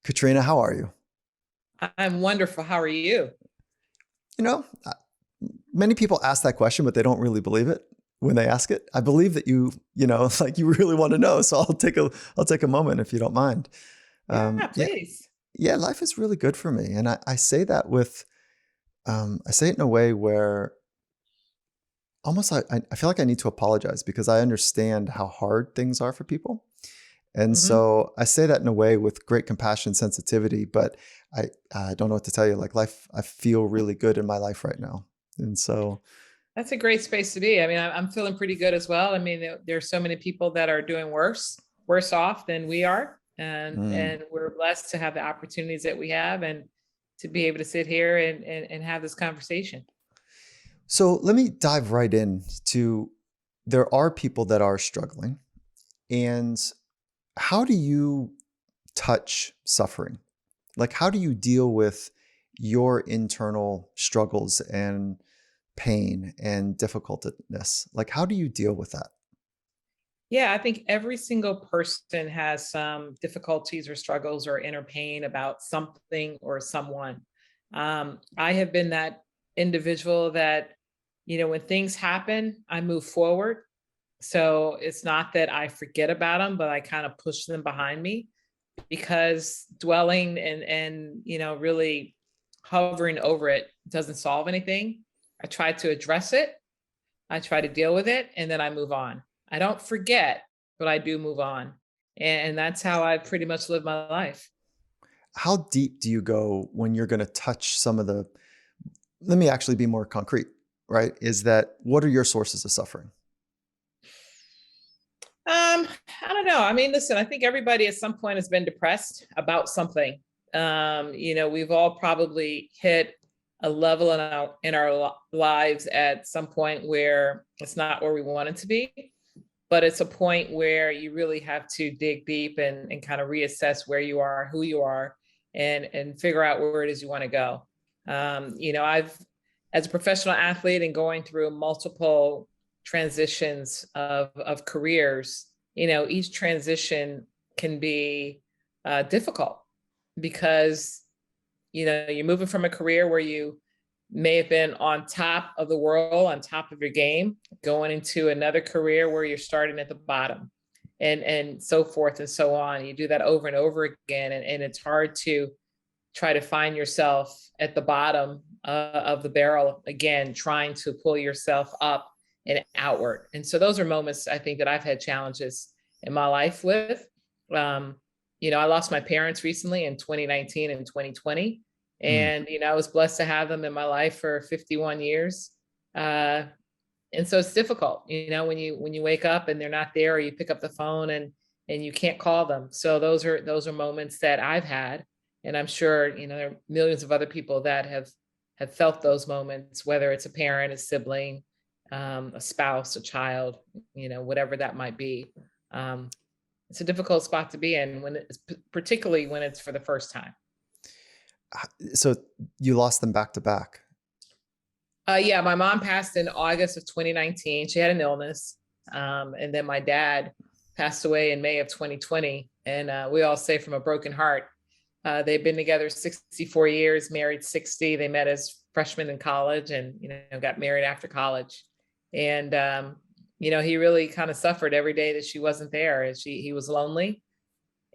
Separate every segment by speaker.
Speaker 1: Katrina, how are you?
Speaker 2: I'm wonderful. How are you?
Speaker 1: You know, many people ask that question, but they don't really believe it when they ask it. I believe that like you really want to know. So I'll take a moment if you don't mind.
Speaker 2: Yeah,
Speaker 1: Yeah,
Speaker 2: please.
Speaker 1: yeah, life is really good for me. And I say that I say it in a way where almost I feel like I need to apologize because I understand how hard things are for people. And
Speaker 2: Hmm.
Speaker 1: so I say that in a way with great compassion, sensitivity, but I don't know what to tell you. Like life, I feel really good in my life right now. And so,
Speaker 2: That's a great space to be. I mean, I'm feeling pretty good as well. I mean, there's so many people that are doing worse off than we are, and
Speaker 1: mm.
Speaker 2: and we're blessed to have the opportunities that we have, and to be able to sit here and have this conversation.
Speaker 1: So let me dive right in to there are people that are struggling. And how do you touch suffering? Like, how do you deal with your internal struggles and pain and difficultness? Like, how do you deal with that?
Speaker 2: Yeah, I think every single person has some difficulties or struggles or inner pain about something or someone. I have been that individual that, when things happen, I move forward. So it's not that I forget about them, but I kind of push them behind me because dwelling and really hovering over it doesn't solve anything. I try to address it, I try to deal with it, and then I move on. I don't forget, but I do move on. And that's how I pretty much live my life.
Speaker 1: How deep do you go when you're going to touch some of the let me actually be more concrete, right? Is that what are your sources of suffering?
Speaker 2: I don't know. I mean, listen, I think everybody at some point has been depressed about something. We've all probably hit a level in our lives at some point where it's not where we want it to be, but it's a point where you really have to dig deep and kind of reassess where you are, who you are, and figure out where it is you want to go. I've as a professional athlete and going through multiple transitions of careers, each transition can be difficult because you're moving from a career where you may have been on top of the world, on top of your game, going into another career where you're starting at the bottom, and so forth and so on. You do that over and over again, and it's hard to try to find yourself at the bottom of the barrel again, trying to pull yourself up and outward. And so those are moments I think that I've had challenges in my life with. Um, I lost my parents recently in 2019 and 2020.
Speaker 1: Mm.
Speaker 2: And, I was blessed to have them in my life for 51 years. Uh, and so it's difficult, when you wake up and they're not there, or you pick up the phone and you can't call them. So those are moments that I've had, and I'm sure there are millions of other people that have felt those moments, whether it's a parent, a sibling, a spouse, a child, whatever that might be. Um, it's a difficult spot to be in when it's particularly when it's for the first time.
Speaker 1: So you lost them back to back.
Speaker 2: Yeah, my mom passed in August of 2019. She had an illness. And then my dad passed away in May of 2020. And we all say from a broken heart. They've been together 64 years, married 60. They met as freshmen in college and, got married after college. And, he really kind of suffered every day that she wasn't there. He was lonely,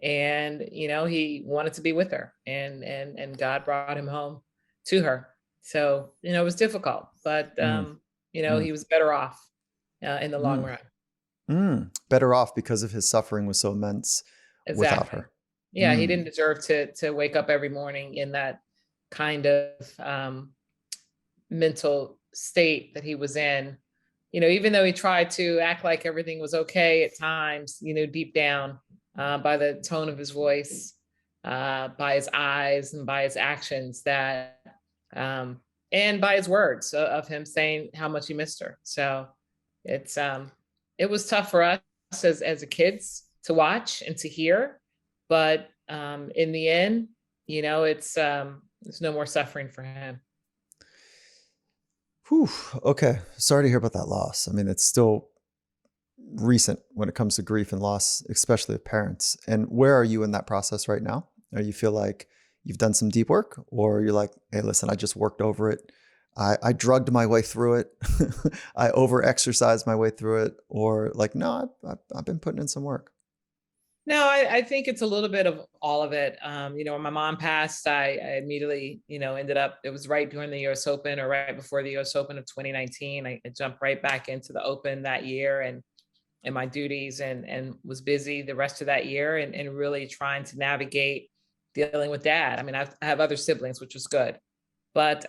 Speaker 2: and he wanted to be with her, and God brought him home to her. So it was difficult, but
Speaker 1: Mm, mm,
Speaker 2: he was better off in the long
Speaker 1: mm,
Speaker 2: run.
Speaker 1: better off because of his suffering was so immense without
Speaker 2: Exactly.
Speaker 1: her.
Speaker 2: Yeah, he
Speaker 1: Mm,
Speaker 2: didn't deserve to wake up every morning in that kind of mental state that he was in. Even though he tried to act like everything was okay at times, deep down, by the tone of his voice, by his eyes, and by his actions, um, and by his words of him saying how much he missed her. So it's it was tough for us as a kids to watch and to hear, but in the end, it's there's no more suffering for him.
Speaker 1: whew, okay. Sorry to hear about that loss. I mean, it's still recent when it comes to grief and loss, especially of parents. And where are you in that process right now? Or you feel like you've done some deep work, or you're like, hey, listen, I just worked over it. I drugged my way through it. I over-exercised my way through it. Or like, no, I've been putting in some work.
Speaker 2: No, I think it's a little bit of all of it. When my mom passed, I immediately, ended up, it was right during the US Open or right before the US Open of 2019. I jumped right back into the Open that year and my duties and was busy the rest of that year and really trying to navigate dealing with dad. I mean, I have other siblings, which was good, but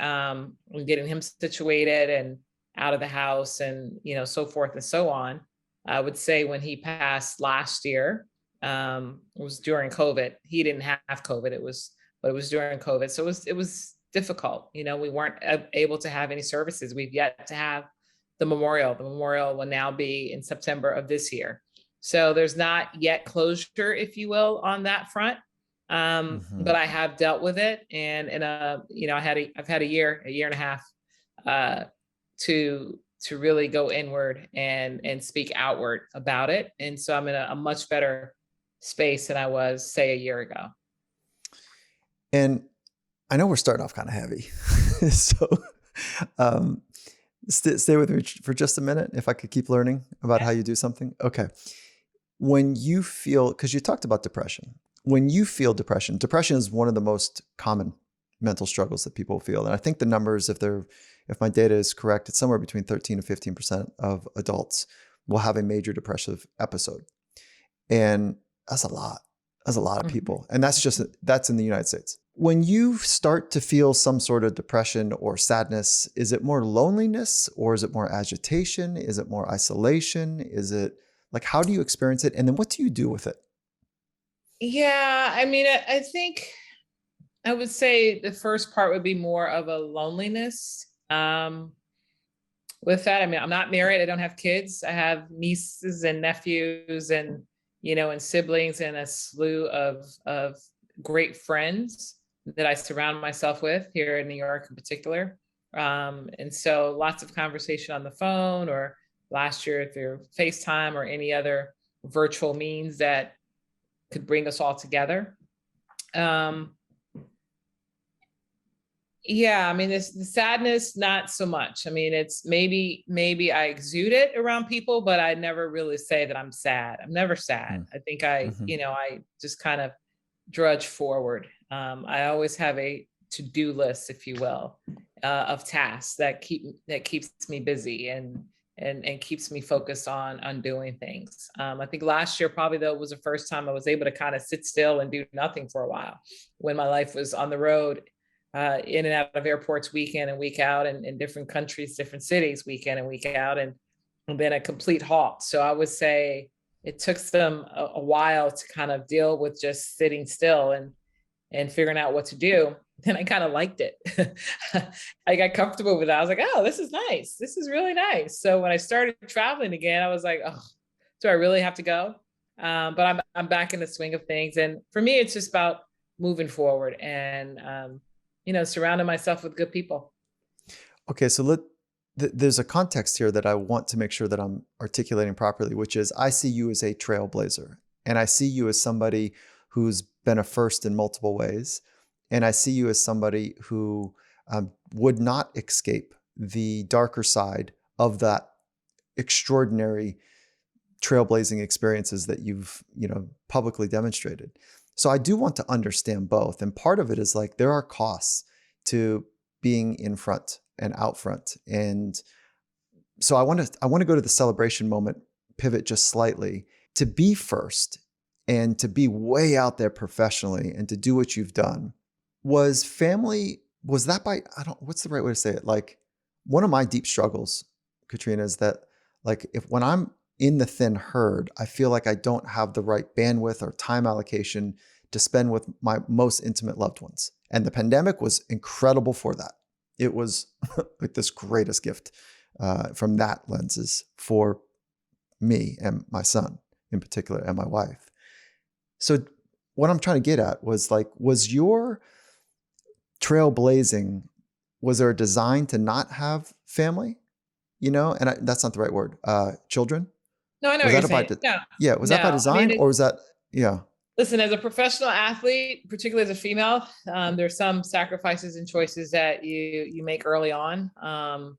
Speaker 2: getting him situated and out of the house and, so forth and so on. I would say when he passed last year, it was during COVID. He didn't have COVID. But it was during COVID. So it was difficult. We weren't able to have any services. We've yet to have the memorial. The memorial will now be in September of this year. So there's not yet closure, if you will, on that front.
Speaker 1: Mm-hmm.
Speaker 2: But I have dealt with it, and I've had a year and a half uh, to really go inward and speak outward about it, and so I'm in a much better space than I was, say, a year ago.
Speaker 1: And I know we're starting off kind of heavy. So um, stay with me for just a minute, if I could keep learning about how you do something. Okay. When you feel, because you talked about depression, when you feel depression is one of the most common mental struggles that people feel. And I think the numbers, if my data is correct, it's somewhere between 13 to 15% of adults will have a major depressive episode. And that's a lot. That's a lot of people. And that's in the United States. When you start to feel some sort of depression or sadness, is it more loneliness or is it more agitation? Is it more isolation? Is it like, how do you experience it? And then what do you do with it?
Speaker 2: Yeah, I mean, I think I would say the first part would be more of a loneliness. With that, I mean, I'm not married. I don't have kids. I have nieces and nephews and siblings and a slew of great friends that I surround myself with here in New York in particular. And so lots of conversation on the phone or last year through FaceTime or any other virtual means that could bring us all together. Yeah, I mean, the sadness, not so much. I mean, it's maybe I exude it around people, but I never really say that I'm sad. I'm never sad. I think
Speaker 1: Mm-hmm.
Speaker 2: I just kind of drudge forward. I always have a to-do list, if you will, of tasks that keeps me busy and keeps me focused on doing things. I think last year probably though was the first time I was able to kind of sit still and do nothing for a while when my life was on the road, in and out of airports week in and week out, and in different countries, different cities, week in and week out, and then a complete halt. So I would say it took them a while to kind of deal with just sitting still and figuring out what to do. Then I kind of liked it. I got comfortable with it. I was like, oh, this is nice. This is really nice. So when I started traveling again, I was like, oh, do I really have to go? But I'm back in the swing of things. And for me, it's just about moving forward and surrounding myself with good people.
Speaker 1: Okay, so there's a context here that I want to make sure that I'm articulating properly, which is I see you as a trailblazer, and I see you as somebody who's been a first in multiple ways, and I see you as somebody who would not escape the darker side of that extraordinary trailblazing experiences that you've publicly demonstrated. So I do want to understand both, and part of it is like there are costs to being in front and out front. And so I want to go to the celebration moment, pivot just slightly, to be first and to be way out there professionally and to do what you've done. Was that by, what's the right way to say it? Like one of my deep struggles, Katrina, is that like when I'm in the thin herd, I feel like I don't have the right bandwidth or time allocation to spend with my most intimate loved ones. And the pandemic was incredible for that. It was like this greatest gift from that lenses for me and my son in particular and my wife. So what I'm trying to get at was like, was your trailblazing, was there a design to not have family? And that's not the right word. Children?
Speaker 2: No, I know
Speaker 1: Was
Speaker 2: what you're
Speaker 1: that
Speaker 2: saying. No,
Speaker 1: yeah, was that by
Speaker 2: no. I mean,
Speaker 1: design or was that, yeah.
Speaker 2: Listen, as a professional athlete, particularly as a female, there's some sacrifices and choices that you make early on, and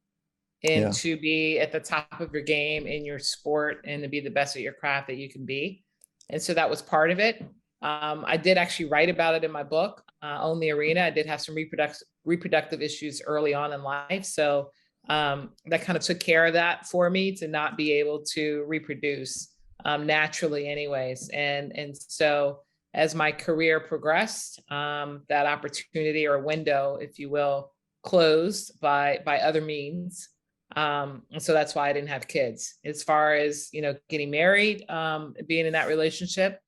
Speaker 1: Yeah.
Speaker 2: to be at the top of your game in your sport and to be the best at your craft that you can be. And so that was part of it. I did actually write about it in my book, Own the Arena. I did have some reproductive issues early on in life. So that kind of took care of that for me to not be able to reproduce naturally anyways. And so as my career progressed, that opportunity or window, if you will, closed by other means. And so that's why I didn't have kids. As far as, getting married, being in that relationship,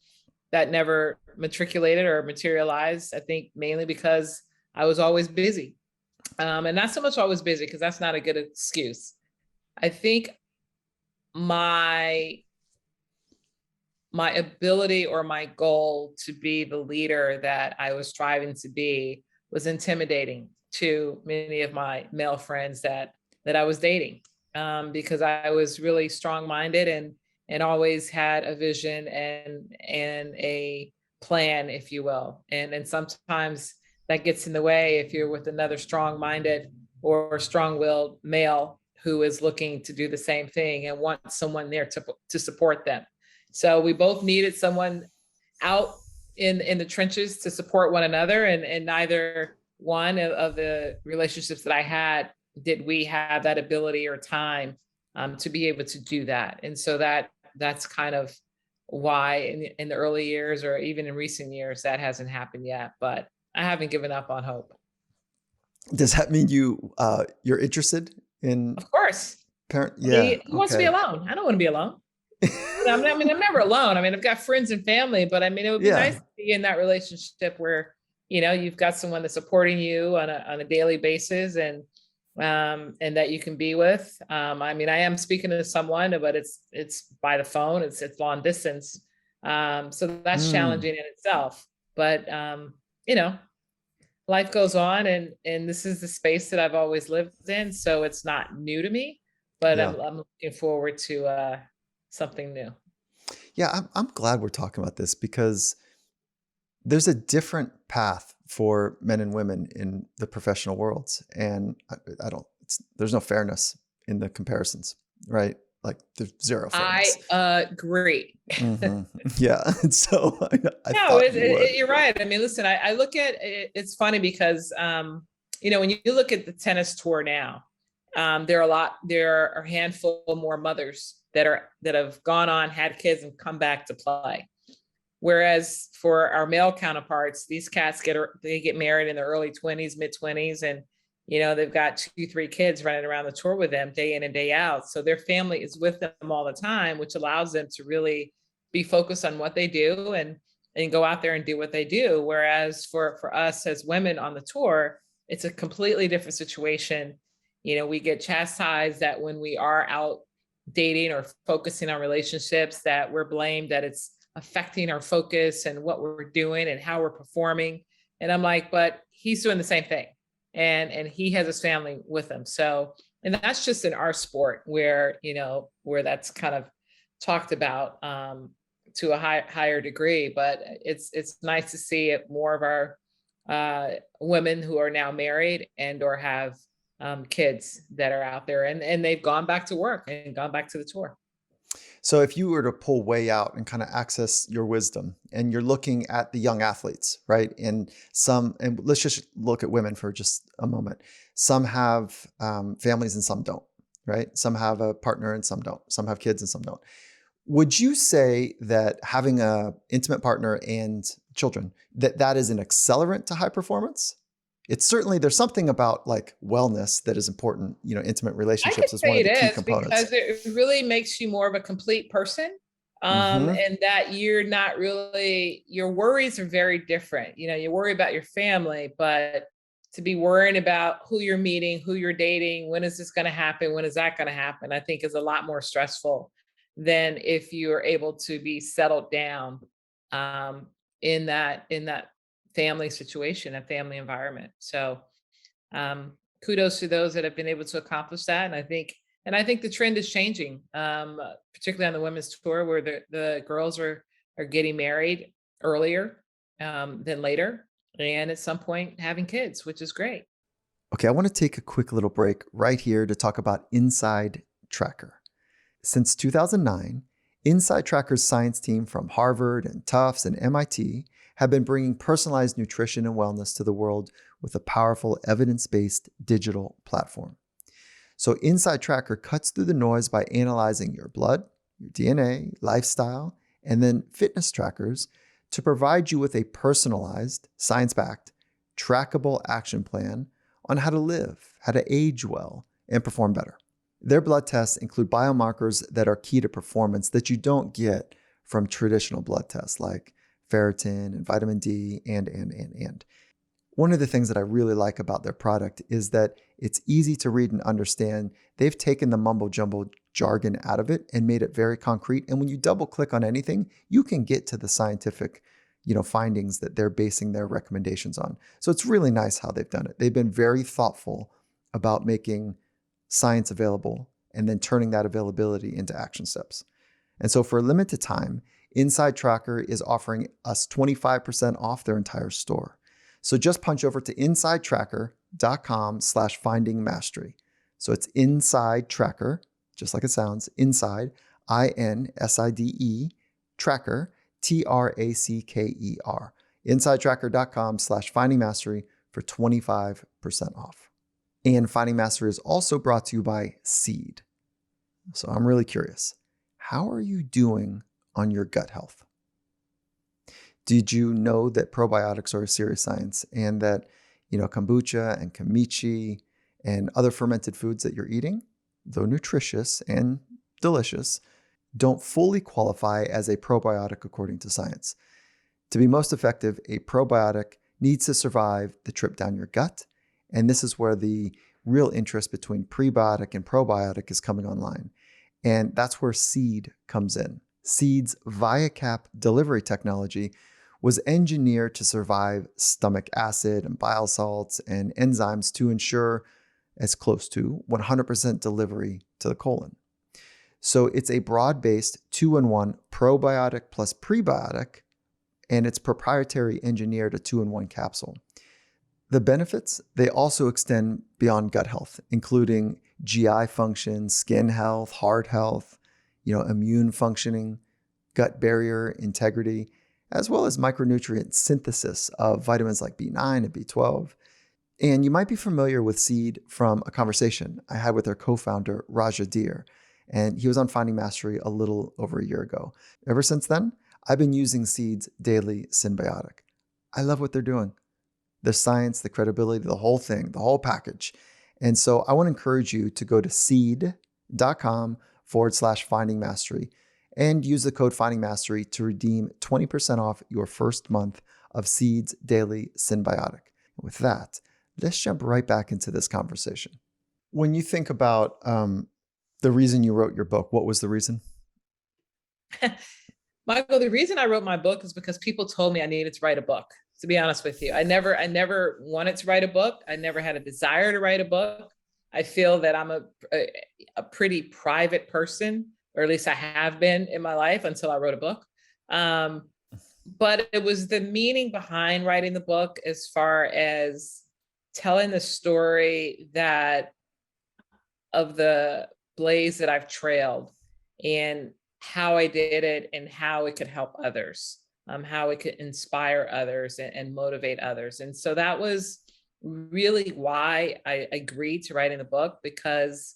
Speaker 2: that never matriculated or materialized, I think mainly because I was always busy. And not so much always busy, because that's not a good excuse. I think my my ability or my goal to be the leader that I was striving to be was intimidating to many of my male friends that I was dating, because I was really strong-minded and always had a vision and a plan, if you will. And sometimes that gets in the way if you're with another strong-minded or strong-willed male who is looking to do the same thing and wants someone there to support them. So we both needed someone out in the trenches to support one another, and neither one of the relationships that I had did we have that ability or time to be able to do that. And so that's kind of why in the early years or even in recent years that hasn't happened yet. But I haven't given up on hope.
Speaker 1: Does that mean you're interested in
Speaker 2: Of course,
Speaker 1: parent?
Speaker 2: I
Speaker 1: Yeah.
Speaker 2: mean, who wants to be
Speaker 1: Okay.
Speaker 2: alone? I don't want to be alone. I mean, I'm never alone. I mean, I've got friends and family, but I mean, it would be nice
Speaker 1: Yeah.
Speaker 2: to be in that relationship where, you've got someone that's supporting you on a daily basis and that you can be with. I mean, I am speaking to someone, but it's by the phone, it's long distance. So that's
Speaker 1: Mm,
Speaker 2: challenging in itself. But you know, life goes on and this is the space that I've always lived in. So it's not new to me, but
Speaker 1: yeah.
Speaker 2: I'm looking forward to something new.
Speaker 1: Yeah. I'm glad we're talking about this because there's a different path for men and women in the professional worlds. And I don't, there's no fairness in the comparisons, right? Like there's zero fairness.
Speaker 2: I agree.
Speaker 1: Hmm. Yeah. And so I
Speaker 2: No,
Speaker 1: thought you would.
Speaker 2: you're right. I mean, listen, I look at it, it's funny because, when you look at the tennis tour now, there are a handful more mothers that have gone on, had kids, and come back to play. Whereas for our male counterparts, these cats they get married in their early 20s, mid 20s, and they've got two, three kids running around the tour with them day in and day out. So their family is with them all the time, which allows them to really be focused on what they do and go out there and do what they do. Whereas for us as women on the tour, it's a completely different situation. We get chastised that when we are out dating or focusing on relationships, that we're blamed that it's affecting our focus and what we're doing and how we're performing. And I'm like, but he's doing the same thing. And he has his family with him. So, and that's just in our sport where that's kind of talked about to a higher degree. But it's nice to see it more of our women who are now married and or have kids that are out there and they've gone back to work and gone back to the tour.
Speaker 1: So if you were to pull way out and kind of access your wisdom and you're looking at the young athletes, right? And let's just look at women for just a moment. Some have families and some don't, right? Some have a partner and some don't. Some have kids and some don't. Would you say that having a intimate partner and children, that is an accelerant to high performance? It's certainly, there's something about like wellness that is important. Intimate
Speaker 2: I could
Speaker 1: relationships is one
Speaker 2: say
Speaker 1: of
Speaker 2: it
Speaker 1: the key
Speaker 2: is
Speaker 1: components.
Speaker 2: because it really makes you more of a complete person.
Speaker 1: Hmm.
Speaker 2: And that you're not really, your worries are very different. You worry about your family, but to be worrying about who you're meeting, who you're dating, when is this going to happen? When is that going to happen? I think is a lot more stressful than if you're able to be settled down um, in that family situation, a family environment. So kudos to those that have been able to accomplish that. And I think the trend is changing, particularly on the women's tour, where the girls are getting married earlier than later. And at some point, having kids, which is great.
Speaker 1: Okay, I want to take a quick little break right here to talk about Inside Tracker. Since 2009, Inside Tracker's science team from Harvard and Tufts and MIT have been bringing personalized nutrition and wellness to the world with a powerful evidence-based digital platform. So Inside Tracker cuts through the noise by analyzing your blood, your DNA, lifestyle, and then fitness trackers to provide you with a personalized, science-backed, trackable action plan on how to live, how to age well, and perform better. Their blood tests include biomarkers that are key to performance that you don't get from traditional blood tests like ferritin and vitamin D and. One of the things that I really like about their product is that it's easy to read and understand. They've taken the mumbo jumbo jargon out of it and made it very concrete. And when you double click on anything, you can get to the scientific, findings that they're basing their recommendations on. So it's really nice how they've done it. They've been very thoughtful about making science available and then turning that availability into action steps. And so for a limited time, Inside Tracker is offering us 25% off their entire store. So just punch over to insidetracker.com/finding mastery. So it's Inside Tracker, just like it sounds, inside, INSIDE, tracker, TRACKER. Insidetracker.com/finding mastery for 25% off. And Finding Mastery is also brought to you by Seed. So I'm really curious, how are you doing on your gut health? Did you know that probiotics are a serious science and that, kombucha and kimchi and other fermented foods that you're eating, though nutritious and delicious, don't fully qualify as a probiotic according to science? To be most effective, a probiotic needs to survive the trip down your gut. And this is where the real interest between prebiotic and probiotic is coming online. And that's where Seed comes in. Seed's ViaCap delivery technology was engineered to survive stomach acid and bile salts and enzymes to ensure as close to 100% delivery to the colon. So it's a broad-based 2-in-1 probiotic plus prebiotic, and it's proprietary engineered a 2-in-1 capsule. The benefits, they also extend beyond gut health, including GI function, skin health, heart health, immune functioning, gut barrier integrity, as well as micronutrient synthesis of vitamins like B9 and B12. And you might be familiar with Seed from a conversation I had with their co-founder, Raja Deer, and he was on Finding Mastery a little over a year ago. Ever since then, I've been using Seed's daily symbiotic. I love what they're doing. The science, the credibility, the whole thing, the whole package. And so I want to encourage you to go to seed.com/finding mastery and use the code Finding Mastery to redeem 20% off your first month of Seed's Daily Symbiotic. With that, let's jump right back into this conversation. When you think about the reason you wrote your book, what was the reason?
Speaker 2: Michael, the reason I wrote my book is because people told me I needed to write a book. To be honest with you, I never wanted to write a book. I never had a desire to write a book. I feel that I'm a pretty private person, or at least I have been in my life until I wrote a book. But it was the meaning behind writing the book, as far as telling the story of the blaze that I've trailed and how I did it and how it could help others, how it could inspire others and motivate others. And so that was really why I agreed to writing the book, because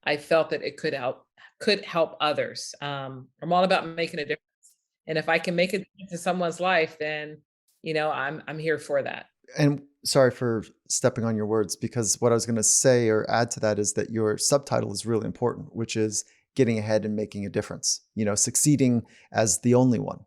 Speaker 2: I felt that it could help others. I'm all about making a difference. And if I can make a difference in someone's life, then, I'm here for that.
Speaker 1: And sorry for stepping on your words, because what I was going to say or add to that is that your subtitle is really important, which is getting ahead and making a difference, succeeding as the only one,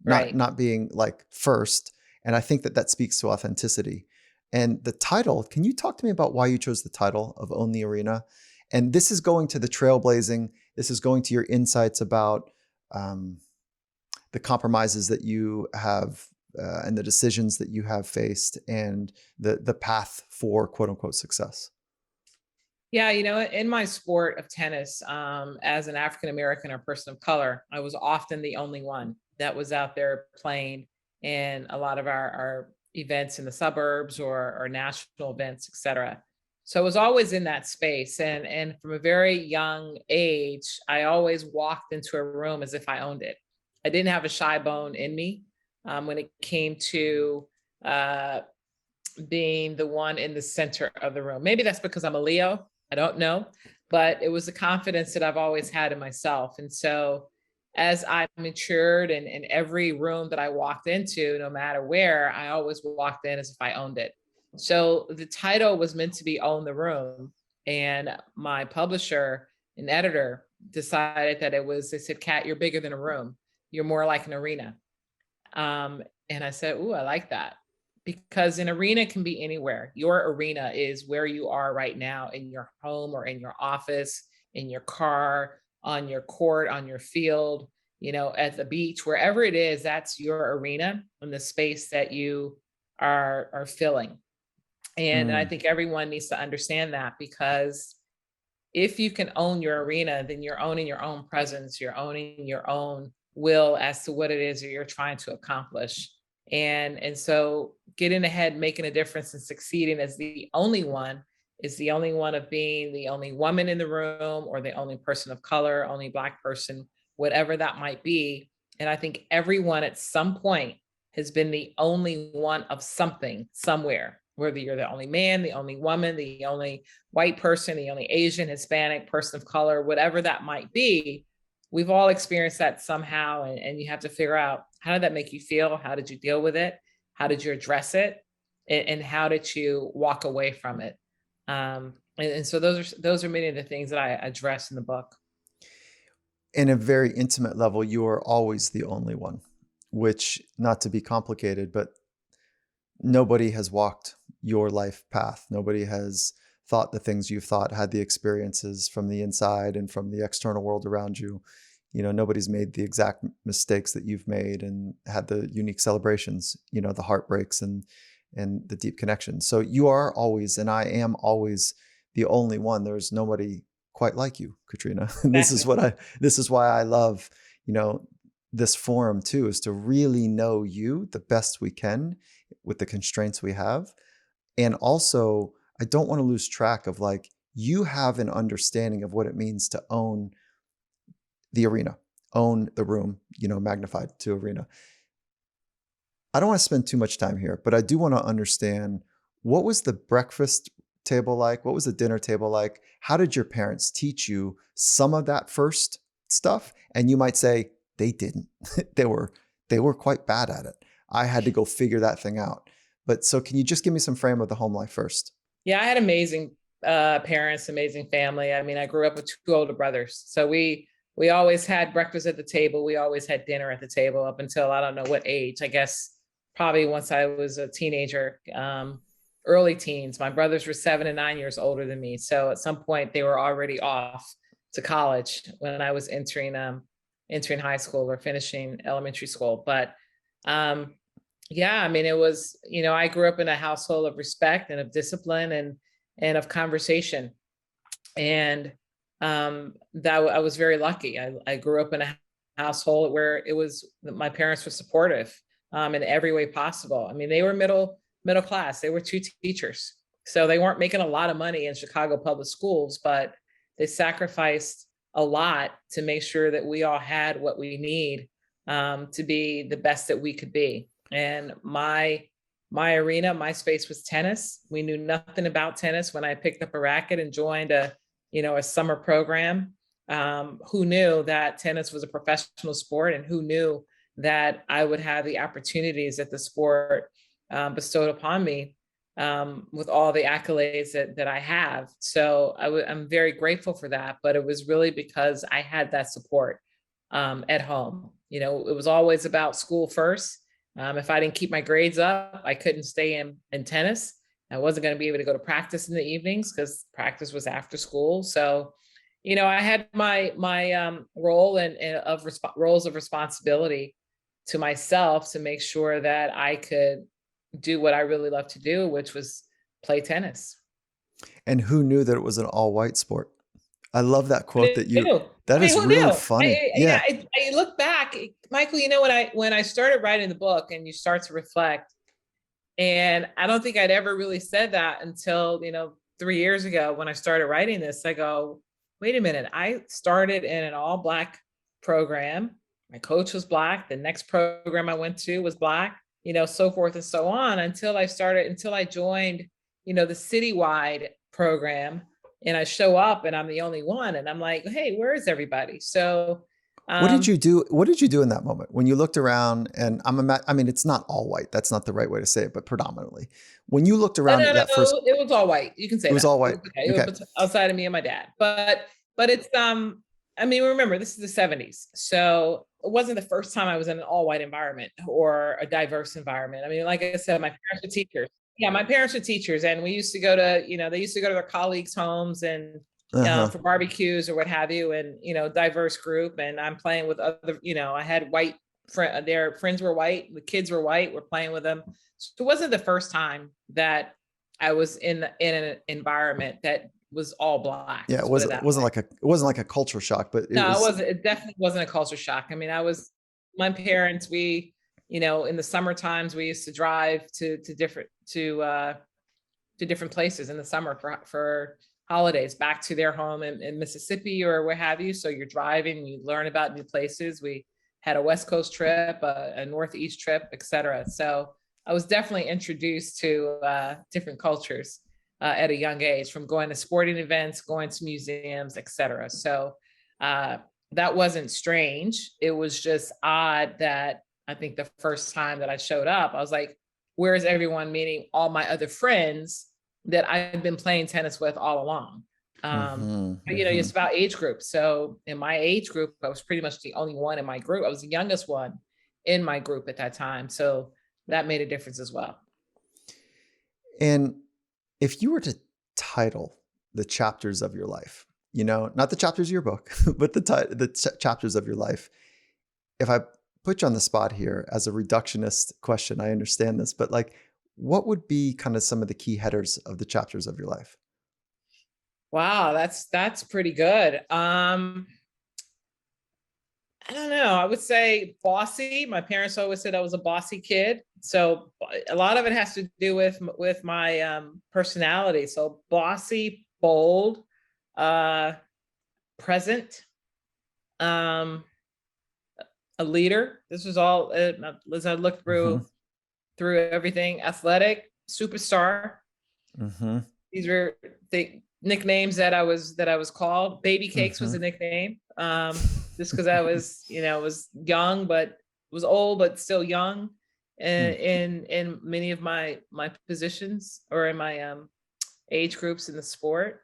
Speaker 2: Right.
Speaker 1: not being like first. And I think that speaks to authenticity. And the title, can you talk to me about why you chose the title of Own the Arena? And this is going to the trailblazing. This is going to your insights about the compromises that you have and the decisions that you have faced and the path for quote unquote success.
Speaker 2: Yeah, in my sport of tennis, as an African American or person of color, I was often the only one that was out there playing. and a lot of our events in the suburbs or national events, et cetera. So I was always in that space. And from a very young age, I always walked into a room as if I owned it. I didn't have a shy bone in me when it came to uh, being the one in the center of the room. Maybe that's because I'm a Leo. I don't know. But it was the confidence that I've always had in myself. And so as I matured and in every room that I walked into, no matter where, I always walked in as if I owned it. So the title was meant to be Own the Room. And my publisher and editor decided that they said, Kat, you're bigger than a room. You're more like an arena. And I said, ooh, I like that. Because an arena can be anywhere. Your arena is where you are right now in your home or in your office, in your car, on your court, on your field, at the beach, wherever it is, that's your arena and the space that you are filling. And I
Speaker 1: Mm,
Speaker 2: think everyone needs to understand that, because if you can own your arena, then you're owning your own presence, you're owning your own will as to what it is that you're trying to accomplish. And so getting ahead, making a difference and succeeding as the only one is the only one of being the only woman in the room or the only person of color, only Black person, whatever that might be. And I think everyone at some point has been the only one of something somewhere, whether you're the only man, the only woman, the only white person, the only Asian, Hispanic, person of color, whatever that might be. We've all experienced that somehow. And you have to figure out, how did that make you feel? How did you deal with it? How did you address it? And how did you walk away from it? And so those are many of the things that I address in the book.
Speaker 1: in a very intimate level, you are always the only one, which, not to be complicated, but nobody has walked your life path. Nobody has thought the things you've thought, had the experiences from the inside and from the external world around you. Nobody's made the exact mistakes that you've made and had the unique celebrations, the heartbreaks and the deep connections. So you are always, and I am always, the only one. There's nobody quite like you, Katrina. And
Speaker 2: Exactly.
Speaker 1: this is why I love, you know, this forum too, is to really know you the best we can with the constraints we have. And also, I don't want to lose track of, like, you have an understanding of what it means to own the arena, own the room, magnified to arena. I don't want to spend too much time here, but I do want to understand, what was the breakfast table like? What was the dinner table like? How did your parents teach you some of that first stuff? And you might say they didn't. they were they were quite bad at it. I had to go figure that thing out. But so can you just give me some frame of the home life first?
Speaker 2: Yeah, I had amazing parents, amazing family. I mean, I grew up with two older brothers, so we always had breakfast at the table. We always had dinner at the table up until I don't know what age. I guess probably once I was a teenager, early teens. My brothers were 7 and 9 years older than me, so at some point they were already off to college when I was entering high school or finishing elementary school. But yeah, I mean, it was, I grew up in a household of respect and of discipline and of conversation. And I was very lucky. I grew up in a household where my parents were supportive in every way possible. I mean, they were middle class. They were two teachers. So they weren't making a lot of money in Chicago public schools, but they sacrificed a lot to make sure that we all had what we need to be the best that we could be. And my arena, my space was tennis. We knew nothing about tennis when I picked up a racket and joined a summer program. Who knew that tennis was a professional sport, and who knew that I would have the opportunities that the sport bestowed upon me with all the accolades that I have. So I'm very grateful for that, but it was really because I had that support at home. It was always about school first. If I didn't keep my grades up, I couldn't stay in tennis. I wasn't going to be able to go to practice in the evenings because practice was after school. So, I had my role and roles of responsibility to myself to make sure that I could do what I really love to do, which was play tennis.
Speaker 1: And who knew that it was an all white sport? I love that
Speaker 2: Who
Speaker 1: quote
Speaker 2: knew? I
Speaker 1: that
Speaker 2: mean,
Speaker 1: is
Speaker 2: who
Speaker 1: really
Speaker 2: knew?
Speaker 1: funny. Yeah.
Speaker 2: I look back, Michael, when I started writing the book and you start to reflect, and I don't think I'd ever really said that until, 3 years ago when I started writing this. I go, wait a minute, I started in an all Black program. My coach was Black. The next program I went to was Black, so forth and so on until I joined, the citywide program, and I show up and I'm the only one. And I'm like, hey, where is everybody? So,
Speaker 1: What did
Speaker 2: um,
Speaker 1: you do? What did you do in that moment when you looked around? And I mean, it's not all white. That's not the right way to say it, but predominantly, when you looked
Speaker 2: oh,
Speaker 1: around
Speaker 2: no,
Speaker 1: at
Speaker 2: no,
Speaker 1: that first,
Speaker 2: no, it was all white. You can
Speaker 1: it
Speaker 2: say
Speaker 1: was
Speaker 2: that.
Speaker 1: all
Speaker 2: It
Speaker 1: white.
Speaker 2: was okay. It
Speaker 1: Okay.
Speaker 2: was outside of me and my dad. But it's I mean, remember, this is the 70s. So it wasn't the first time I was in an all white environment or a diverse environment. I mean, like I said, my parents were teachers. Yeah, my parents were teachers, and we used to go to, they used to go to their colleagues' homes and
Speaker 1: Uh-huh.
Speaker 2: for barbecues or what have you, and diverse group. And I'm playing with other, I had white their friends were white, the kids were white, we're playing with them. So it wasn't the first time that I was in an environment that was all Black.
Speaker 1: Yeah.
Speaker 2: Let's put it that way.
Speaker 1: It wasn't like a culture shock, but it
Speaker 2: No, it
Speaker 1: was,
Speaker 2: wasn't. It definitely wasn't a culture shock. I mean, my parents, in the summer times, we used to drive to different places in the summer for holidays back to their home in Mississippi or what have you. So you're driving, you learn about new places. We had a West Coast trip, a Northeast trip, etc. So I was definitely introduced to different cultures at a young age, from going to sporting events, going to museums, etc. So uh, that wasn't strange. It was just odd that I think the first time that I showed up, I was like, where's everyone? Meaning all my other friends that I've been playing tennis with all along.
Speaker 1: mm-hmm,
Speaker 2: But
Speaker 1: mm-hmm.
Speaker 2: it's about age group. So in my age group, I was pretty much the only one in my group. I was the youngest one in my group at that time. So that made a difference as well.
Speaker 1: And if you were to title the chapters of your life, not the chapters of your book, but the chapters of your life, if I put you on the spot here as a reductionist question, I understand this, but like, what would be kind of some of the key headers of the chapters of your life?
Speaker 2: Wow, that's pretty good. I don't know. I would say bossy. My parents always said I was a bossy kid. So a lot of it has to do with my personality. So bossy, bold, uh, present, um, a leader. This was all as I looked
Speaker 1: Mm-hmm.
Speaker 2: through everything. Athletic, superstar.
Speaker 1: Mm-hmm.
Speaker 2: These were the nicknames that I was called. Baby Cakes was
Speaker 1: Mm-hmm.
Speaker 2: a nickname. Just because I was young, but was old, but still young in many of my positions or in my age groups in the sport.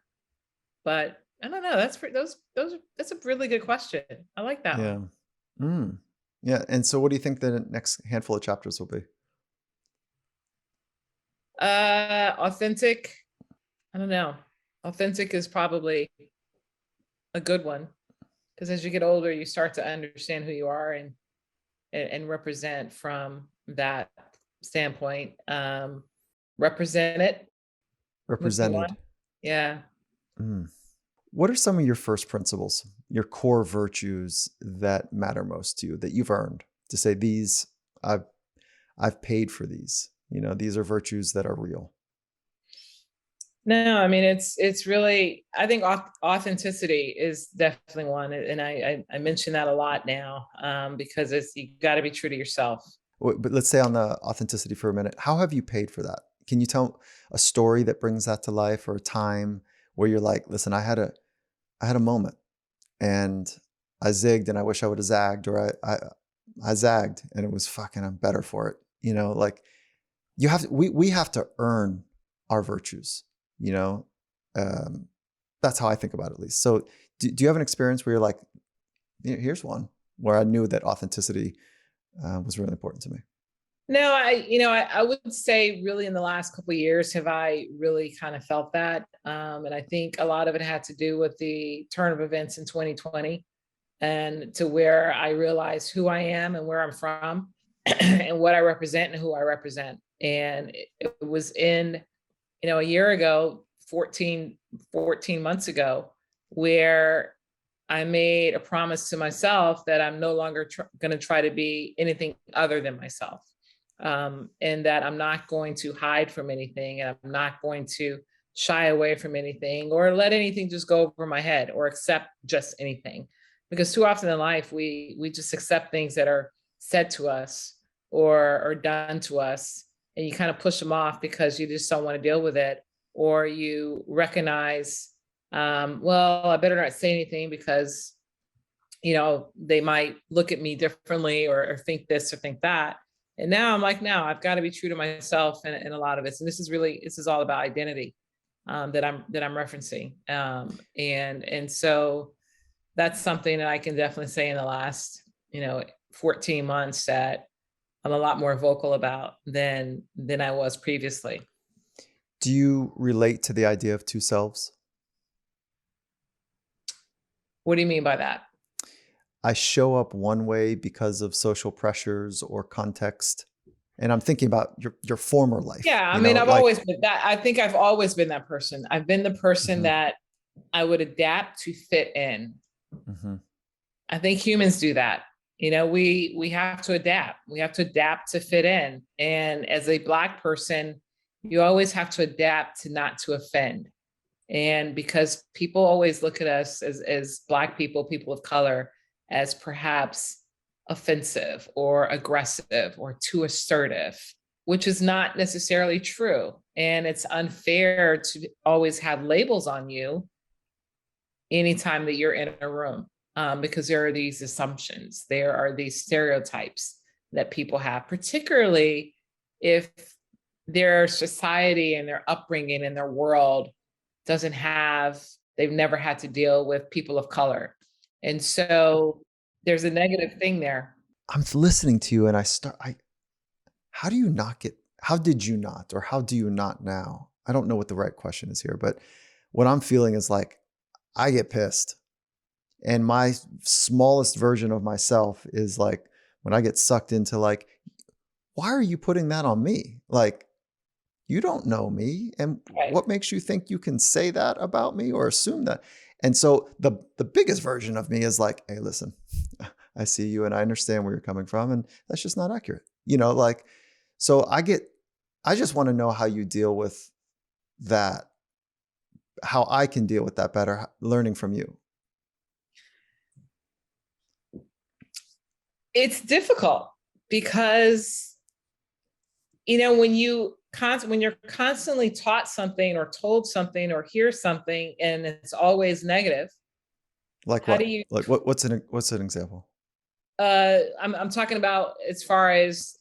Speaker 2: But I don't know. That's a really good question. I like that one.
Speaker 1: Yeah. Mm. Yeah. And so what do you think the next handful of chapters will be?
Speaker 2: Authentic. I don't know. Authentic is probably a good one, because as you get older, you start to understand who you are and represent from that standpoint. Represent it would be
Speaker 1: Represented.
Speaker 2: one. Yeah.
Speaker 1: Mm. What are some of your first principles, your core virtues that matter most to you that you've earned to say these I've I've paid for these. These are virtues that are real.
Speaker 2: No, I mean it's really, I think authenticity is definitely one, and I mention that a lot now, because it's, you got to be true to yourself.
Speaker 1: But let's stay on the authenticity for a minute. How have you paid for that? Can you tell a story that brings that to life, or a time where you're like, listen, I had a moment and I zigged and I wish I would have zagged, or I zagged and it was fucking, I'm better for it. Like we have to earn our virtues, you know? Um, that's how I think about it, at least. So do you have an experience where you're like, here's one where I knew that authenticity was really important to me?
Speaker 2: No, I would say really in the last couple of years have I really kind of felt that, and I think a lot of it had to do with the turn of events in 2020, and to where I realized who I am and where I'm from, and what I represent and who I represent. And it was in, a year ago, 14 months ago, where I made a promise to myself that I'm no longer going to try to be anything other than myself. And that I'm not going to hide from anything, and I'm not going to shy away from anything or let anything just go over my head or accept just anything. Because too often in life, we just accept things that are said to us or done to us, and you kind of push them off because you just don't want to deal with it, or you recognize, well, I better not say anything because they might look at me differently or think this or think that. And now I'm like, now I've got to be true to myself in a lot of this. And this is all about identity, that I'm referencing. And so that's something that I can definitely say in the last, 14 months that I'm a lot more vocal about than I was previously.
Speaker 1: Do you relate to the idea of two selves?
Speaker 2: What do you mean by that?
Speaker 1: I show up one way because of social pressures or context. And I'm thinking about your former life,
Speaker 2: Yeah, I mean, I've always been that. I think I've always been that person. I've been the person
Speaker 1: Mhm,
Speaker 2: that I would adapt to fit in.
Speaker 1: mhm.
Speaker 2: I think humans do that. We have to adapt. We have to adapt to fit in. And as a Black person, you always have to adapt to not to offend. And because people always look at us as Black people, people of color, as perhaps offensive or aggressive or too assertive, which is not necessarily true. And it's unfair to always have labels on you anytime that you're in a room, because there are these assumptions, there are these stereotypes that people have, particularly if their society and their upbringing and their world they've never had to deal with people of color. And so there's a negative thing there.
Speaker 1: I'm listening to you and how do you not get, how did you not, or how do you not now? I don't know what the right question is here, but what I'm feeling is like, I get pissed. And my smallest version of myself is like, when I get sucked into like, why are you putting that on me? Like, you don't know me. And
Speaker 2: Right.
Speaker 1: what makes you think you can say that about me or assume that? And so the biggest version of me is like, hey, listen, I see you and I understand where you're coming from. And that's just not accurate. Like, so I just want to know how you deal with that, how I can deal with that better, learning from you.
Speaker 2: It's difficult because, when you're constantly taught something or told something or hear something and it's always negative,
Speaker 1: Like
Speaker 2: how do
Speaker 1: what?
Speaker 2: you
Speaker 1: Like what's an example?
Speaker 2: I'm talking about as far as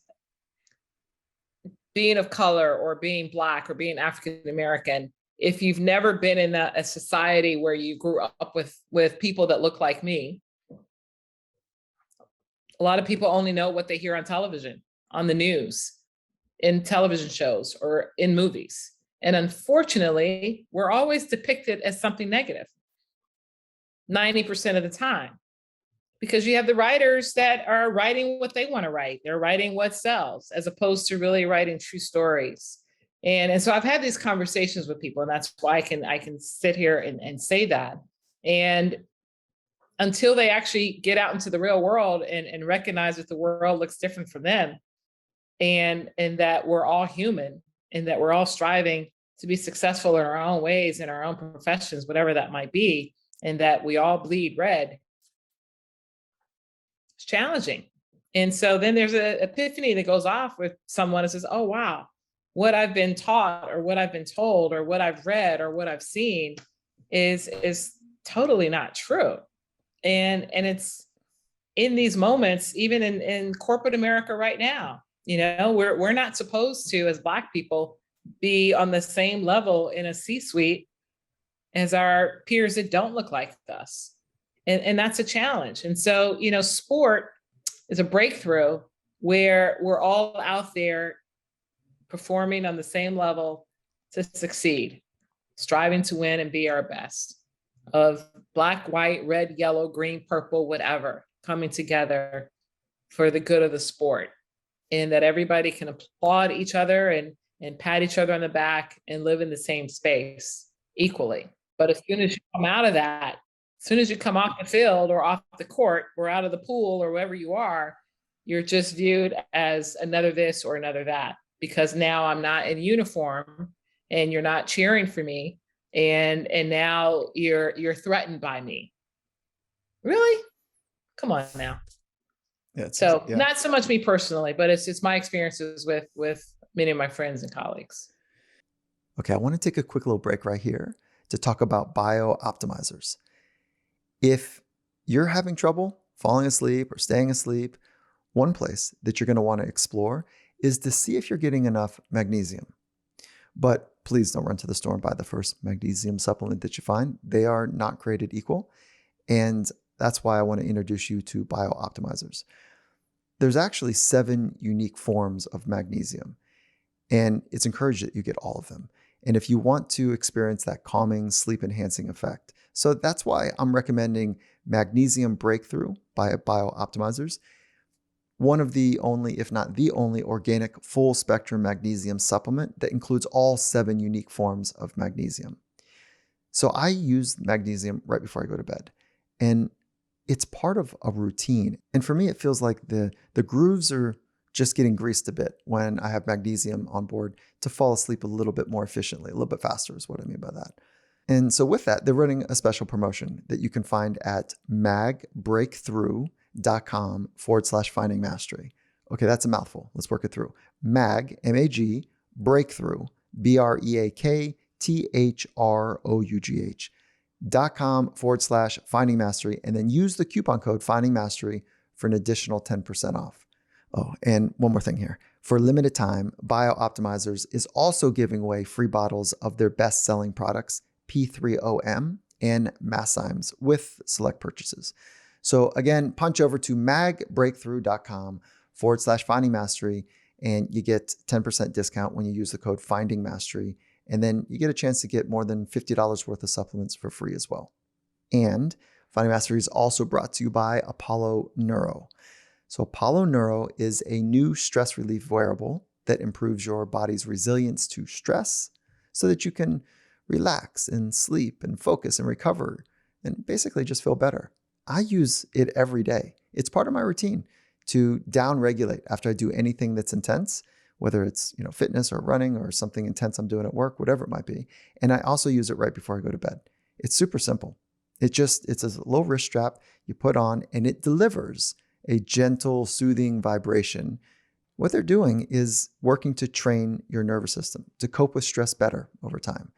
Speaker 2: being of color or being Black or being African American. If you've never been in a society where you grew up with people that look like me, a lot of people only know what they hear on television, on the news, in television shows, or in movies. And unfortunately, we're always depicted as something negative 90% of the time, because you have the writers that are writing what they want to write. They're writing what sells, as opposed to really writing true stories. And so I've had these conversations with people, and that's why I can sit here and say that. And until they actually get out into the real world and recognize that the world looks different for them, and that we're all human, and that we're all striving to be successful in our own ways, in our own professions, whatever that might be, and that we all bleed red, it's challenging. And so then there's an epiphany that goes off with someone that says, oh, wow, what I've been taught or what I've been told or what I've read or what I've seen is totally not true. And it's in these moments, even in corporate America right now, we're not supposed to, as Black people, be on the same level in a C-suite as our peers that don't look like us. And that's a challenge. And so, sport is a breakthrough where we're all out there performing on the same level to succeed, striving to win and be our best, of Black, white, red, yellow, green, purple, whatever, coming together for the good of the sport, and that everybody can applaud each other and pat each other on the back and live in the same space equally. But as soon as you come out of that, as soon as you come off the field or off the court or out of the pool or wherever you are, you're just viewed as another this or another that, because now I'm not in uniform and you're not cheering for me, and now you're threatened by me. Really? Come on now.
Speaker 1: Yeah,
Speaker 2: So
Speaker 1: yeah.
Speaker 2: not so much me personally, but it's my experiences with many of my friends and colleagues.
Speaker 1: Okay, I want to take a quick little break right here to talk about bio-optimizers. If you're having trouble falling asleep or staying asleep, one place that you're going to want to explore is to see if you're getting enough magnesium. But please don't run to the store and buy the first magnesium supplement that you find. They are not created equal. And that's why I want to introduce you to bio-optimizers. There's actually 7 unique forms of magnesium, and it's encouraged that you get all of them. And if you want to experience that calming, sleep enhancing effect, so that's why I'm recommending Magnesium Breakthrough by bio-optimizers, one of the only, if not the only, organic full spectrum magnesium supplement that includes all 7 unique forms of magnesium. So I use magnesium right before I go to bed, and it's part of a routine. And for me, it feels like the grooves are just getting greased a bit when I have magnesium on board to fall asleep a little bit more efficiently, a little bit faster is what I mean by that. And so with that, they're running a special promotion that you can find at magbreakthrough.com/finding mastery. Okay, that's a mouthful. Let's work it through. Mag, M-A-G, breakthrough, breakthrough.com/finding mastery, and then use the coupon code finding mastery for an additional 10% off. Oh, and one more thing here. For a limited time, bio-optimizers is also giving away free bottles of their best-selling products, P3OM and Masszymes, with select purchases. So again, punch over to magbreakthrough.com/finding mastery, and you get 10% discount when you use the code finding mastery. And then you get a chance to get more than $50 worth of supplements for free as well. And Finding Mastery is also brought to you by Apollo Neuro. So Apollo Neuro is a new stress relief wearable that improves your body's resilience to stress so that you can relax and sleep and focus and recover and basically just feel better. I use it every day. It's part of my routine to down-regulate after I do anything that's intense, whether it's fitness or running or something intense I'm doing at work, whatever it might be. And I also use it right before I go to bed. It's super simple. It's a low wrist strap you put on, and it delivers a gentle, soothing vibration. What they're doing is working to train your nervous system to cope with stress better over time.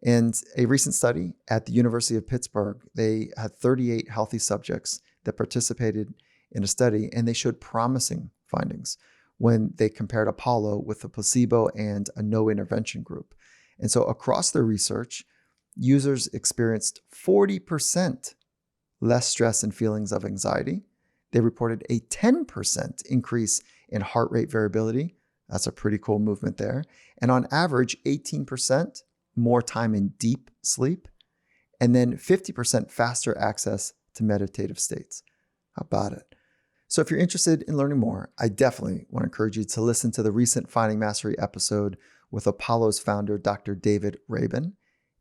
Speaker 1: And a recent study at the University of Pittsburgh, they had 38 healthy subjects that participated in a study, and they showed promising findings when they compared Apollo with a placebo and a no intervention group. And so across their research, users experienced 40% less stress and feelings of anxiety. They reported a 10% increase in heart rate variability. That's a pretty cool movement there. And on average, 18% more time in deep sleep, and then 50% faster access to meditative states. How about it? So if you're interested in learning more, I definitely want to encourage you to listen to the recent Finding Mastery episode with Apollo's founder, Dr. David Rabin,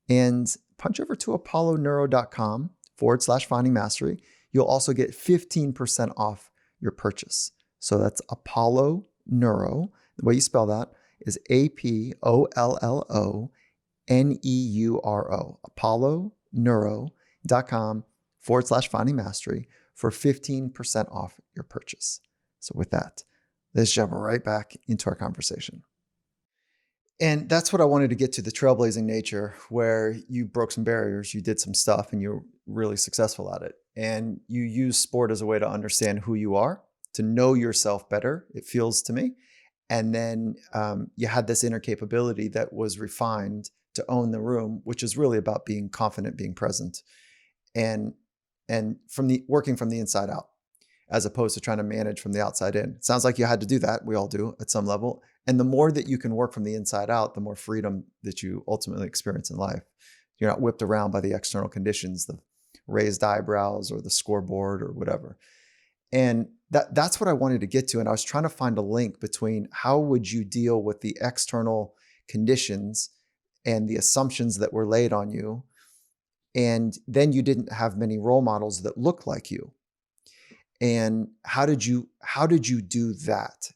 Speaker 1: and punch over to apolloneuro.com/finding mastery. You'll also get 15% off your purchase. So that's Apollo Neuro. The way you spell that is APOLLONEURO, apolloneuro.com/finding mastery for 15% off your purchase. So with that, let's jump right back into our conversation. And that's what I wanted to get to, the trailblazing nature, where you broke some barriers, you did some stuff, and you're really successful at it. And you use sport as a way to understand who you are, to know yourself better, it feels to me. And then you had this inner capability that was refined to own the room, which is really about being confident, being present, and working from the inside out, as opposed to trying to manage from the outside in. It sounds like you had to do that. We all do at some level. And the more that you can work from the inside out, the more freedom that you ultimately experience in life. You're not whipped around by the external conditions, the raised eyebrows or the scoreboard or whatever. And that's what I wanted to get to. And I was trying to find a link between how would you deal with the external conditions and the assumptions that were laid on you and then you didn't have many role models that looked like you. And how did you do that?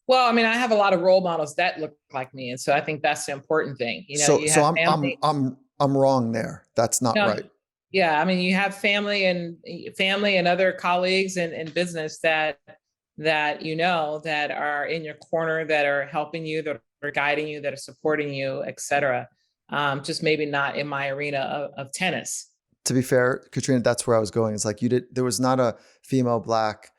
Speaker 2: Well, I mean, I have a lot of role models that look like me, and so I think that's the important thing. You know,
Speaker 1: So
Speaker 2: you have family.
Speaker 1: I'm wrong there. That's not
Speaker 2: No,
Speaker 1: right.
Speaker 2: yeah, I mean, you have family and other colleagues in business that you know that are in your corner, that are helping you, that are guiding you, that are supporting you, etc. Just maybe not in my arena of tennis.
Speaker 1: To be fair, Katrina, that's where I was going. It's like there was not a female Black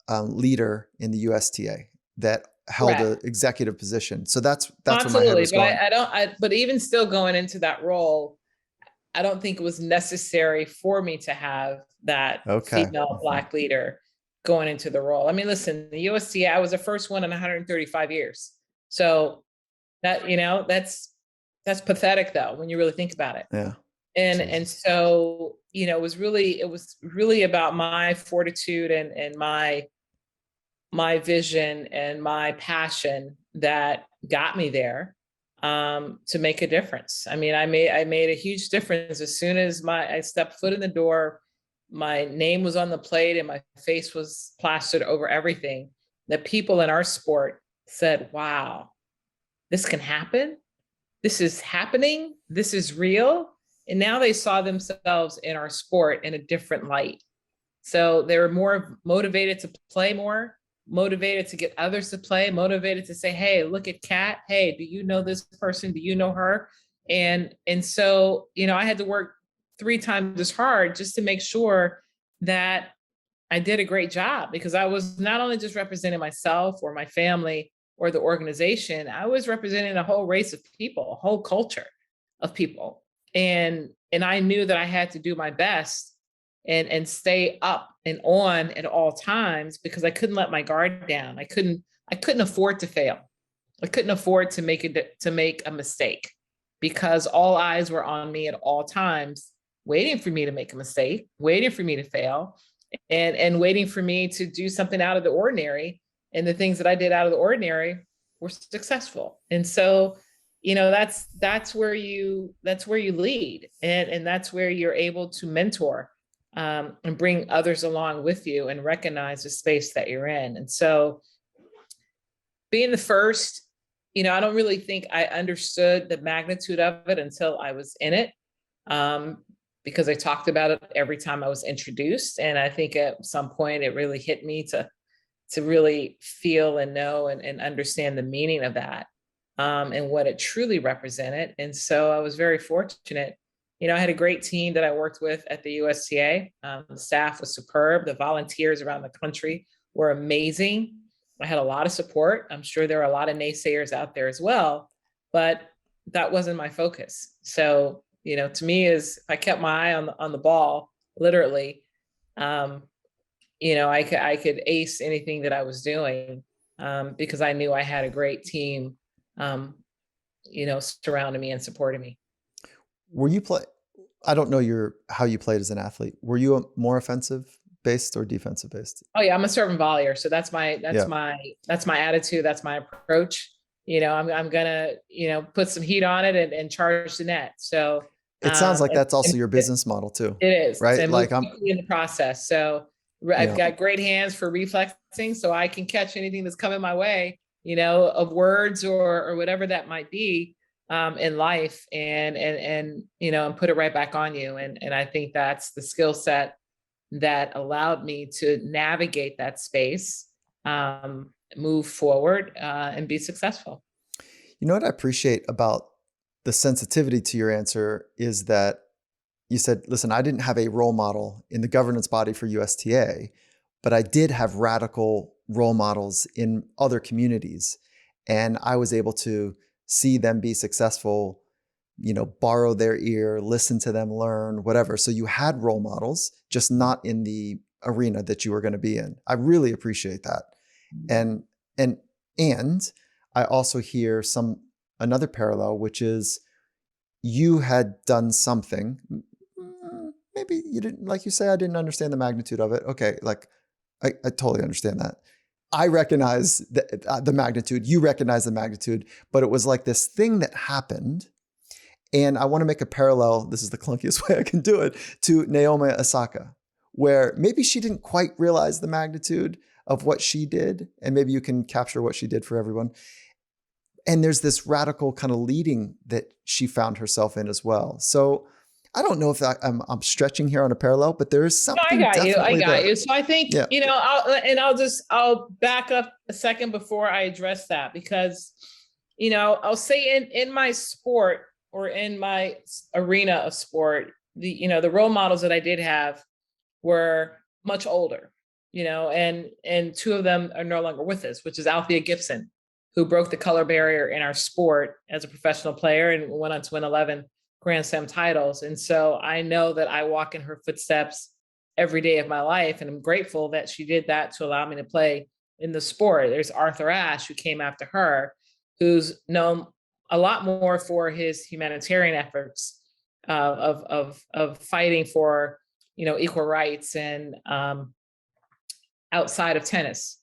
Speaker 1: leader in the USTA that held an
Speaker 2: Correct.
Speaker 1: executive position. So that's where my head
Speaker 2: Absolutely,
Speaker 1: was
Speaker 2: but
Speaker 1: going.
Speaker 2: I don't. But even still going into that role, I don't think it was necessary for me to have that
Speaker 1: Okay.
Speaker 2: female Black leader going into the role. I mean, listen, the USTA, I was the first one in 135 years. So that, that's pathetic though, when you really think about it.
Speaker 1: Yeah.
Speaker 2: And
Speaker 1: Jesus.
Speaker 2: so, it was really about my fortitude and my vision and my passion that got me there, to make a difference. I mean, I made a huge difference as soon as I stepped foot in the door. My name was on the plate and my face was plastered over everything. The people in our sport said, "Wow, this can happen. This is happening. This is real." And now they saw themselves in our sport in a different light. So they were more motivated to play more, motivated to get others to play, motivated to say, "Hey, look at Kat. Hey, do you know this person? Do you know her?" And so, I had to work 3 times as hard just to make sure that I did a great job, because I was not only just representing myself or my family or the organization, I was representing a whole race of people, a whole culture of people. And I knew that I had to do my best and stay up and on at all times, because I couldn't let my guard down. I couldn't afford to fail. I couldn't afford to make a mistake, because all eyes were on me at all times, waiting for me to make a mistake, waiting for me to fail, and waiting for me to do something out of the ordinary. And the things that I did out of the ordinary were successful. And so, that's where you lead, and that's where you're able to mentor, and bring others along with you and recognize the space that you're in. And so, being the first, I don't really think I understood the magnitude of it until I was in it, um, because I talked about it every time I was introduced. And I think at some point it really hit me to really feel and know and understand the meaning of that, and what it truly represented. And so I was very fortunate. I had a great team that I worked with at the USTA. The staff was superb. The volunteers around the country were amazing. I had a lot of support. I'm sure there are a lot of naysayers out there as well, but that wasn't my focus. So, to me, is if I kept my eye on the ball, literally, um, I could ace anything that I was doing, because I knew I had a great team, surrounding me and supporting me.
Speaker 1: Were you play? I don't know how you played as an athlete. Were you more offensive based or defensive based?
Speaker 2: Oh yeah, I'm a serve and volleyer, so
Speaker 1: Yeah.
Speaker 2: that's my attitude, that's my approach. I'm gonna put some heat on it and charge the net. So,
Speaker 1: It sounds like that's
Speaker 2: and
Speaker 1: also your business model too,
Speaker 2: it is,
Speaker 1: right?
Speaker 2: and move
Speaker 1: Like I'm,
Speaker 2: quickly in the process. So I've
Speaker 1: yeah.
Speaker 2: got great hands for reflexing, so I can catch anything that's coming my way, of words or whatever that might be, in life, and put it right back on you. And I think that's the skill set that allowed me to navigate that space, move forward, and be successful.
Speaker 1: You know what I appreciate about the sensitivity to your answer is that you said, listen, I didn't have a role model in the governance body for USTA, but I did have radical role models in other communities. And I was able to see them be successful, borrow their ear, listen to them, learn, whatever. So you had role models, just not in the arena that you were going to be in. I really appreciate that. And and and I also hear another parallel, which is you had done something. Maybe you didn't, like you say, I didn't understand the magnitude of it. Okay, like I totally understand that. I recognize the magnitude. You recognize the magnitude, but it was like this thing that happened, And I want to make a parallel, this is the clunkiest way I can do it, to Naomi Osaka, where maybe she didn't quite realize the magnitude of what she did, and maybe you can capture what she did for everyone. And there's this radical kind of leading that she found herself in as well. So I don't know if I'm stretching here on a parallel, but there is
Speaker 2: No, I
Speaker 1: something
Speaker 2: got you. I
Speaker 1: definitely
Speaker 2: got
Speaker 1: there.
Speaker 2: you. So I think,
Speaker 1: Yeah.
Speaker 2: I'll back up a second before I address that, because, I'll say in my sport, or in my arena of sport, the role models that I did have were much older, and two of them are no longer with us, which is Althea Gibson, who broke the color barrier in our sport as a professional player and went on to win 11 Grand Slam titles. And so I know that I walk in her footsteps every day of my life. And I'm grateful that she did that to allow me to play in the sport. There's Arthur Ashe, who came after her, who's known a lot more for his humanitarian efforts of fighting for, equal rights, and outside of tennis,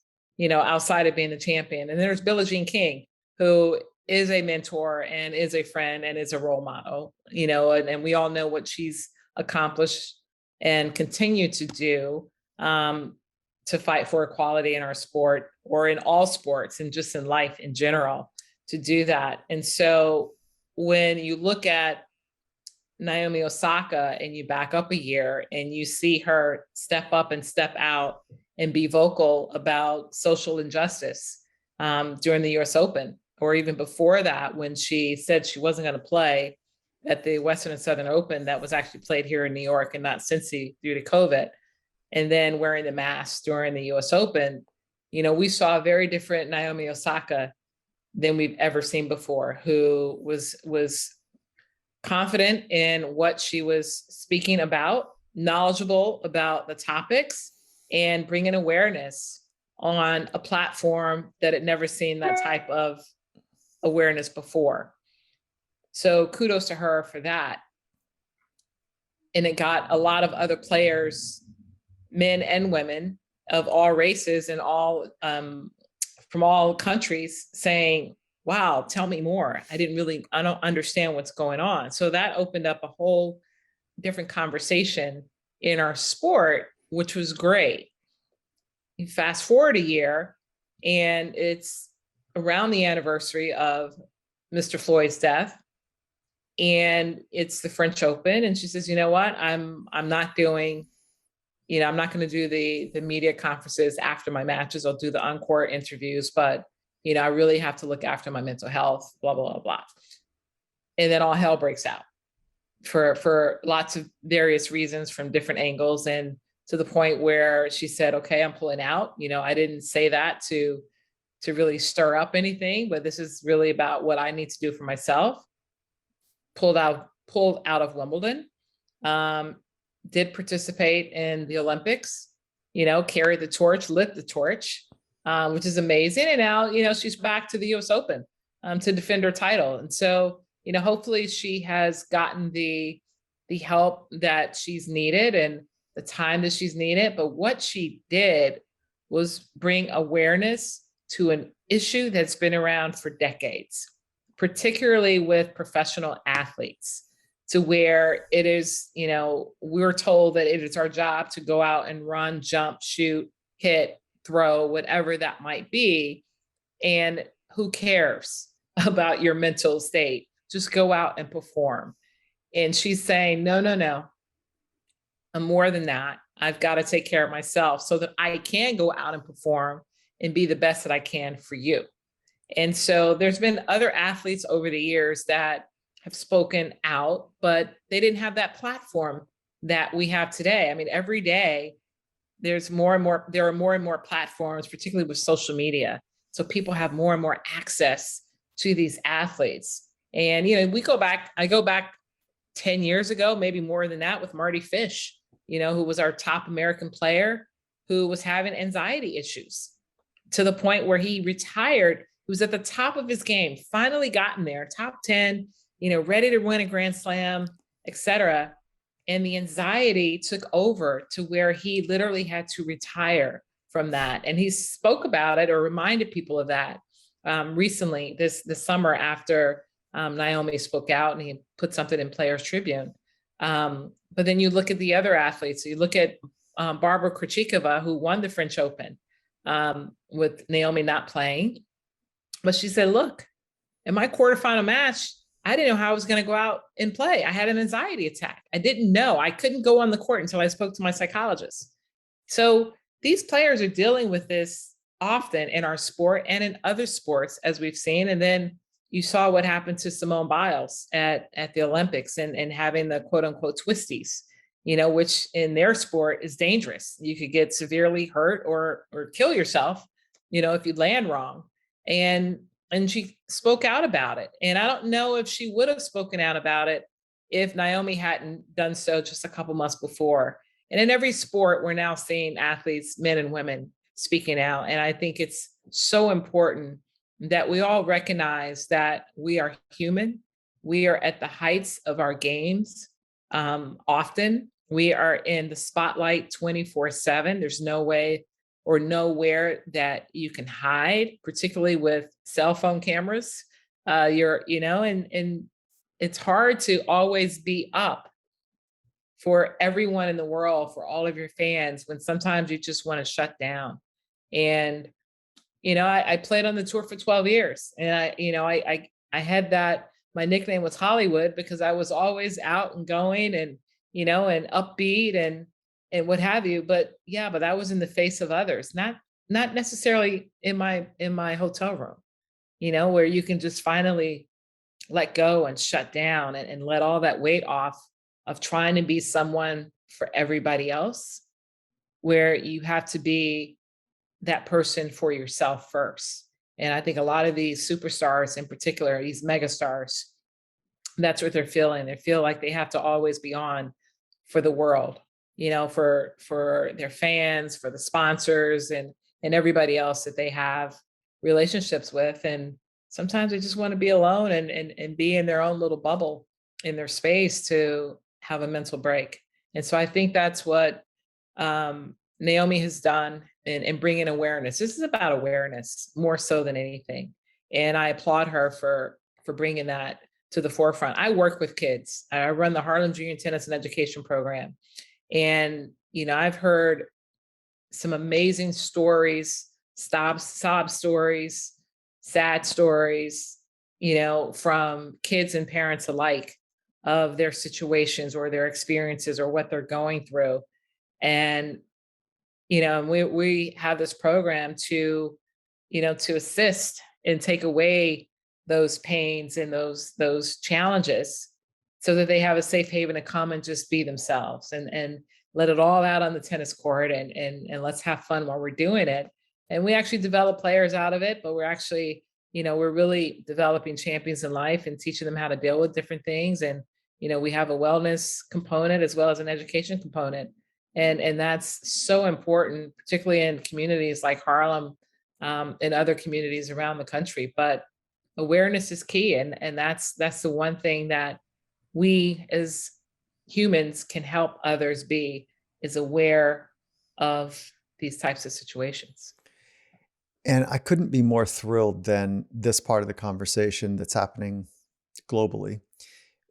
Speaker 2: outside of being the champion. And there's Billie Jean King, who is a mentor and is a friend and is a role model, and we all know what she's accomplished and continue to do, to fight for equality in our sport, or in all sports, and just in life in general, to do that. And so when you look at Naomi Osaka and you back up a year and you see her step up and step out and be vocal about social injustice, during the US Open, or even before that, when she said she wasn't going to play at the Western and Southern Open that was actually played here in New York and not Cincy due to COVID, and then wearing the mask during the US Open, we saw a very different Naomi Osaka than we've ever seen before, who was confident in what she was speaking about, knowledgeable about the topics, and bringing awareness on a platform that had never seen that type of awareness before. So kudos to her for that. And it got a lot of other players, men and women of all races and all from all countries, saying, wow, tell me more. I don't understand what's going on. So that opened up a whole different conversation in our sport, which was great. You fast forward a year, and it's around the anniversary of Mr. Floyd's death, and it's the French Open, and she says, you know what, I'm not doing, I'm not going to do the media conferences after my matches. I'll do the encore interviews, but I really have to look after my mental health, blah, blah, blah, blah. And then all hell breaks out for lots of various reasons from different angles, and to the point where she said, okay, I'm pulling out. I didn't say that to really stir up anything, but this is really about what I need to do for myself. Pulled out of Wimbledon, did participate in the Olympics, carried the torch, lit the torch, which is amazing. And now, she's back to the US Open, to defend her title. And so, hopefully she has gotten the help that she's needed and the time that she's needed. But what she did was bring awareness to an issue that's been around for decades, particularly with professional athletes, to where it is, we're told that it is our job to go out and run, jump, shoot, hit, throw, whatever that might be. And who cares about your mental state? Just go out and perform. And she's saying, no, no, no. I'm more than that. I've got to take care of myself so that I can go out and perform and be the best that I can for you. And so there's been other athletes over the years that have spoken out, but they didn't have that platform that we have today. I mean, every day there are more and more platforms, particularly with social media. So people have more and more access to these athletes. And, I go back 10 years ago, maybe more than that, with Marty Fish, who was our top American player, who was having anxiety issues to the point where he retired. He was at the top of his game, finally gotten there, top 10, ready to win a Grand Slam, et cetera. And the anxiety took over to where he literally had to retire from that. And he spoke about it or reminded people of that recently this summer after Naomi spoke out and he put something in Players Tribune. But then you look at the other athletes. You look at Barbara Krejcikova, who won the French Open with Naomi not playing. But she said, look, in my quarterfinal match, I didn't know how I was going to go out and play. I had an anxiety attack. I didn't know. I couldn't go on the court until I spoke to my psychologist. So these players are dealing with this often in our sport and in other sports, as we've seen. And then you saw what happened to Simone Biles at the Olympics and having the quote unquote twisties, which in their sport is dangerous. You could get severely hurt or kill yourself, if you land wrong. And she spoke out about it. And I don't know if she would have spoken out about it if Naomi hadn't done so just a couple months before. And in every sport, we're now seeing athletes, men and women, speaking out. And I think it's so important that we all recognize that we are human. We are at the heights of our games. Often we are in the spotlight 24/7. There's no way or nowhere that you can hide, particularly with cell phone cameras. And it's hard to always be up for everyone in the world, for all of your fans, when sometimes you just want to shut down. And, I played on the tour for 12 years and I had that, my nickname was Hollywood because I was always out and going and, and upbeat and what have you. But that was in the face of others, not necessarily in my hotel room, where you can just finally let go and shut down and let all that weight off of trying to be someone for everybody else, where you have to be that person for yourself first. And I think a lot of these superstars in particular, these megastars, that's what they're feeling. They feel like they have to always be on for the world, for their fans, for the sponsors and everybody else that they have relationships with. And sometimes they just want to be alone and be in their own little bubble in their space to have a mental break. And so I think that's what Naomi has done in bringing awareness. This is about awareness more so than anything. And I applaud her for bringing that to the forefront. I work with kids. I run the Harlem Junior Tennis and Education Program. And, I've heard some amazing stories, sob stories, sad stories, from kids and parents alike of their situations or their experiences or what they're going through. And, we have this program to assist and take away those pains and those challenges so that they have a safe haven to come and just be themselves and let it all out on the tennis court and let's have fun while we're doing it. And we actually develop players out of it, but we're actually, we're really developing champions in life and teaching them how to deal with different things. And, we have a wellness component as well as an education component. And that's so important, particularly in communities like Harlem and other communities around the country. But awareness is key. And that's the one thing that we as humans can help others be, is aware of these types of situations.
Speaker 1: And I couldn't be more thrilled than this part of the conversation that's happening globally,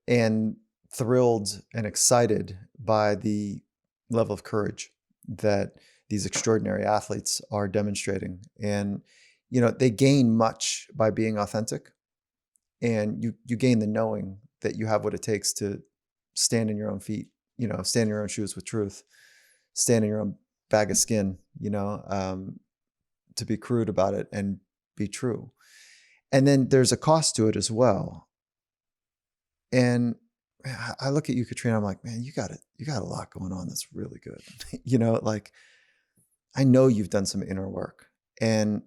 Speaker 1: and thrilled and excited by the level of courage that these extraordinary athletes are demonstrating. And, they gain much by being authentic, and you gain the knowing that you have what it takes to stand in your own feet, stand in your own shoes with truth, stand in your own bag of skin, to be crude about it and be true. And then there's a cost to it as well. And I look at you, Katrina, I'm like, man, you got a lot going on that's really good. I know you've done some inner work. And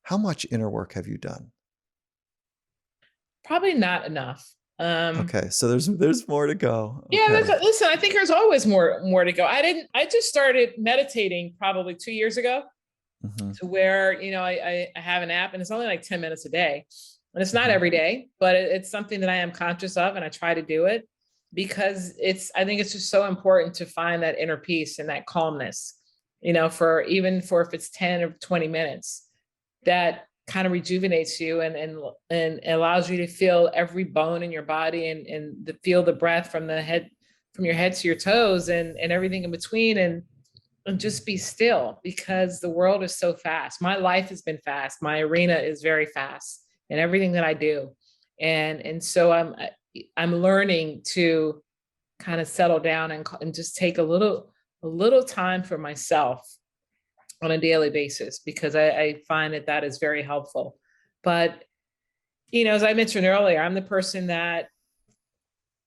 Speaker 1: how much inner work have you done?
Speaker 2: Probably not enough.
Speaker 1: Okay, so there's more to go.
Speaker 2: Yeah,
Speaker 1: Okay.
Speaker 2: listen, I think there's always more to go. I just started meditating probably 2 years ago, to where, I have an app and it's only like 10 minutes a day. And it's not every day, but it's something that I am conscious of, and I try to do it because I think it's just so important to find that inner peace and that calmness, for if it's 10 or 20 minutes, that kind of rejuvenates you and allows you to feel every bone in your body and feel the breath from your head to your toes and everything in between and just be still because the world is so fast. My life has been fast. My arena is very fast and everything that I do. And so I'm learning to kind of settle down and just take a little time for myself on a daily basis because I find that is very helpful. But, as I mentioned earlier, I'm the person that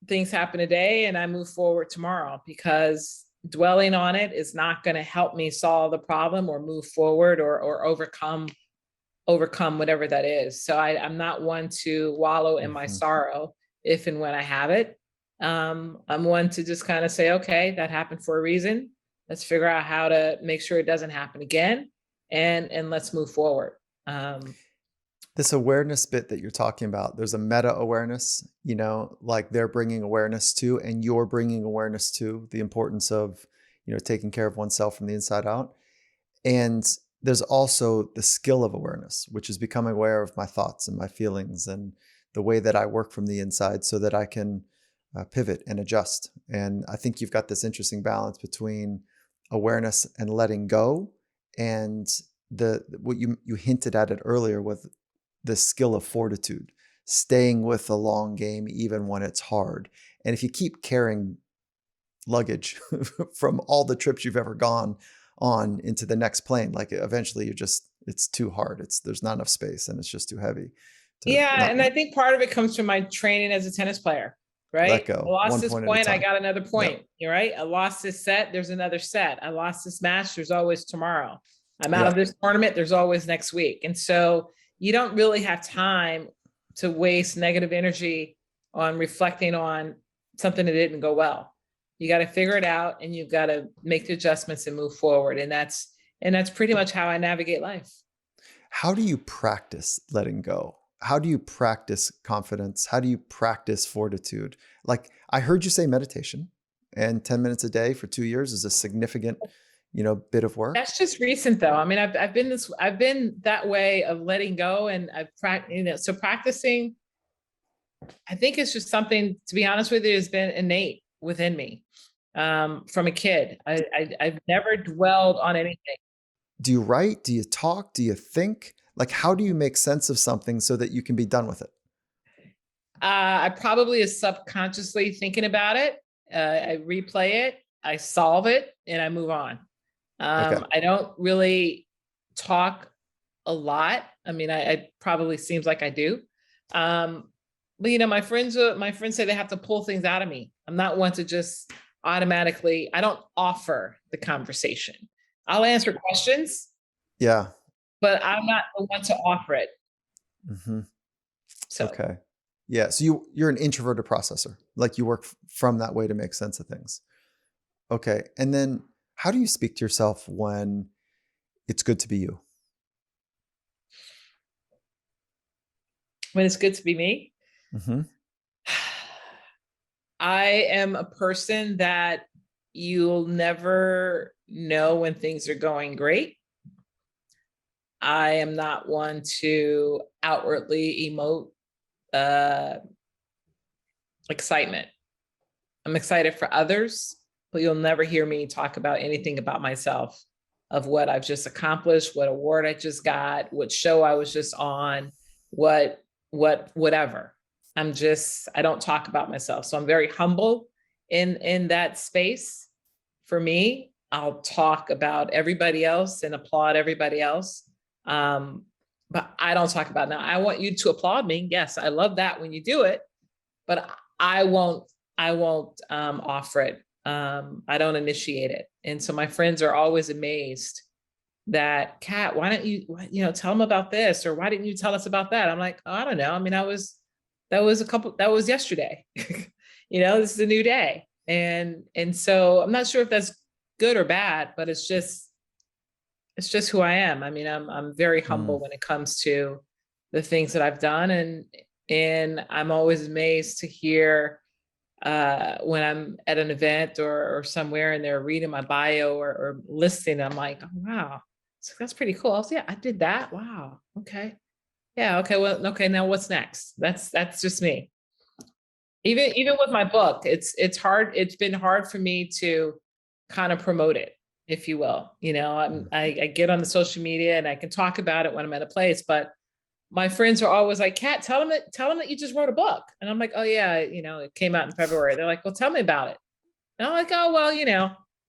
Speaker 2: things happen today and I move forward tomorrow because dwelling on it is not going to help me solve the problem or move forward or overcome whatever that is. So I'm not one to wallow in my sorrow if and when I have it. I'm one to just kind of say, okay, that happened for a reason. Let's figure out how to make sure it doesn't happen again, and let's move forward.
Speaker 1: This awareness bit that you're talking about, there's a meta awareness, like they're bringing awareness to, and you're bringing awareness to the importance of, taking care of oneself from the inside out. And there's also the skill of awareness, which is becoming aware of my thoughts and my feelings and the way that I work from the inside so that I can pivot and adjust. And I think you've got this interesting balance between awareness and letting go, and what you hinted at it earlier with the skill of fortitude, staying with the long game even when it's hard. And if you keep carrying luggage from all the trips you've ever gone on into the next plane, like eventually it's too hard. There's not enough space and it's just too heavy.
Speaker 2: Yeah, and I think part of it comes from my training as a tennis player. Right?
Speaker 1: Let go.
Speaker 2: I lost
Speaker 1: One
Speaker 2: this
Speaker 1: point at a
Speaker 2: point, I
Speaker 1: time.
Speaker 2: got another point.
Speaker 1: Yep.
Speaker 2: You're right. I lost this set, there's another set. I lost this match, there's always tomorrow. I'm out of this tournament, there's always next week. And so you don't really have time to waste negative energy on reflecting on something that didn't go well. You got to figure it out and you've got to make the adjustments and move forward. And that's pretty much how I navigate life.
Speaker 1: How do you practice letting go? How do you practice confidence? How do you practice fortitude? Like I heard you say meditation, and 10 minutes a day for 2 years is a significant, bit of work.
Speaker 2: That's just recent though. I mean, I've been that way of letting go, and I've practiced, so practicing, I think it's just something, to be honest with you, has been innate within me from a kid. I've never dwelled on anything.
Speaker 1: Do you write? Do you talk? Do you think? Like, how do you make sense of something so that you can be done with it?
Speaker 2: I probably is subconsciously thinking about it. I replay it, I solve it, and I move on.
Speaker 1: Okay.
Speaker 2: I don't really talk a lot. I mean, I probably seems like I do. But my friends say they have to pull things out of me. I'm not one to just automatically, I don't offer the conversation. I'll answer questions.
Speaker 1: Yeah.
Speaker 2: But I'm not the one to offer it. So.
Speaker 1: Okay. Yeah. So you're an introverted processor. Like you work from that way to make sense of things. Okay. And then how do you speak to yourself when it's good to be you?
Speaker 2: When it's good to be me? I am a person that you'll never know when things are going great. I am not one to outwardly emote excitement. I'm excited for others, but you'll never hear me talk about anything about myself, of what I've just accomplished, what award I just got, what show I was just on, whatever. I don't talk about myself. So I'm very humble in that space. For me, I'll talk about everybody else and applaud everybody else. But I don't talk about it. Now. I want you to applaud me. Yes, I love that when you do it, but I won't offer it. I don't initiate it. And so my friends are always amazed that, Kat, why don't you tell them about this, or why didn't you tell us about that? I'm like, oh, I don't know. I mean, that was yesterday. This is a new day. And so I'm not sure if that's good or bad, but it's just who I am. I mean, I'm very humble when it comes to the things that I've done. And I'm always amazed to hear when I'm at an event or somewhere and they're reading my bio or listening, I'm like, oh, wow, so that's pretty cool. Yeah, I did that. Wow. Okay. Yeah. Okay. Well, okay. Now what's next? That's just me. Even with my book, it's hard. It's been hard for me to kind of promote it, if you will. I get on the social media and I can talk about it when I'm at a place, but my friends are always like, Kat, tell them that you just wrote a book. And I'm like, oh yeah, it came out in February. They're like, well, tell me about it. And I'm like, oh, well,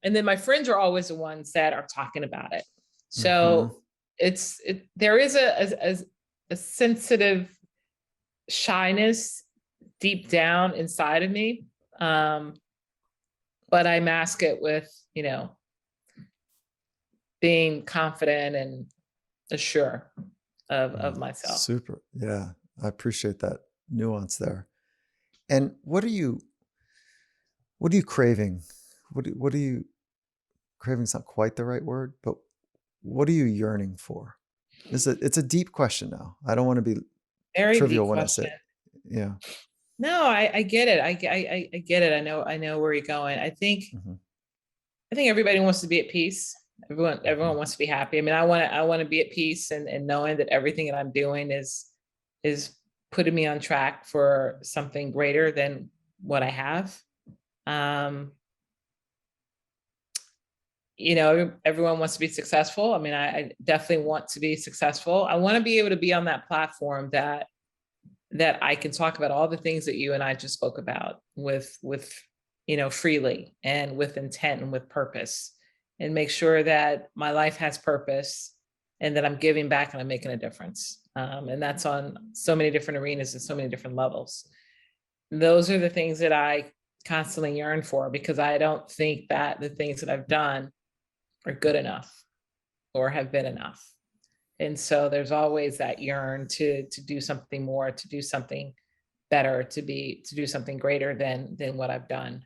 Speaker 2: and then my friends are always the ones that are talking about it.
Speaker 1: Mm-hmm.
Speaker 2: So there is a sensitive shyness deep down inside of me. But I mask it with, being confident and assured of myself.
Speaker 1: Super. Yeah. I appreciate that nuance there. And what are you craving? What are you craving's not quite the right word, but what are you yearning for? It's a deep question now. I don't want to be
Speaker 2: Very
Speaker 1: trivial
Speaker 2: deep
Speaker 1: when I say
Speaker 2: question.
Speaker 1: it. Yeah.
Speaker 2: No, I get it. I get it. I know where you're going.
Speaker 1: Mm-hmm.
Speaker 2: I think everybody wants to be at peace. Everyone wants to be happy. I mean, I want to be at peace and knowing that everything that I'm doing is putting me on track for something greater than what I have. Um, everyone wants to be successful. I mean, I definitely want to be successful. I want to be able to be on that platform that I can talk about all the things that you and I just spoke about with freely and with intent and with purpose, and make sure that my life has purpose and that I'm giving back and I'm making a difference. And that's on so many different arenas and so many different levels. Those are the things that I constantly yearn for, because I don't think that the things that I've done are good enough or have been enough. And so there's always that yearn to do something more, to do something better, to do something greater than what I've done.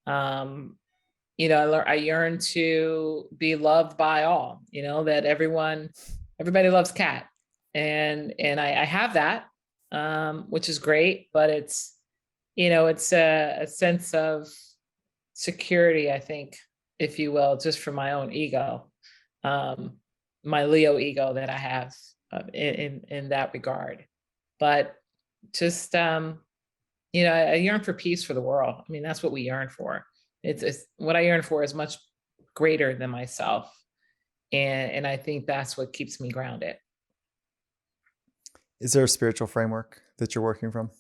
Speaker 2: I yearn to be loved by all, that everybody loves Kat. And I have that, which is great, but it's a sense of security, I think, if you will, just for my own ego, my Leo ego that I have, in that regard. But just I yearn for peace for the world. I mean, that's what we yearn for. It's what I yearn for is much greater than myself, and I think that's what keeps me grounded.
Speaker 1: Is there a spiritual framework that you're working from?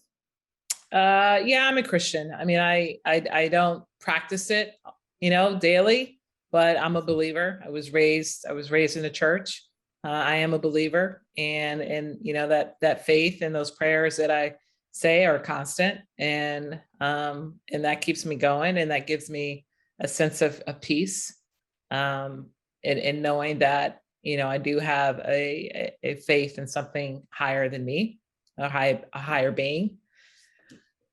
Speaker 2: Yeah, I'm a Christian. I mean, I don't practice it, daily, but I'm a believer. I was raised in a church. I am a believer, and that faith and those prayers that I say are constant, and that keeps me going, and that gives me a sense of peace, and knowing that I do have a faith in something higher than me, a higher being.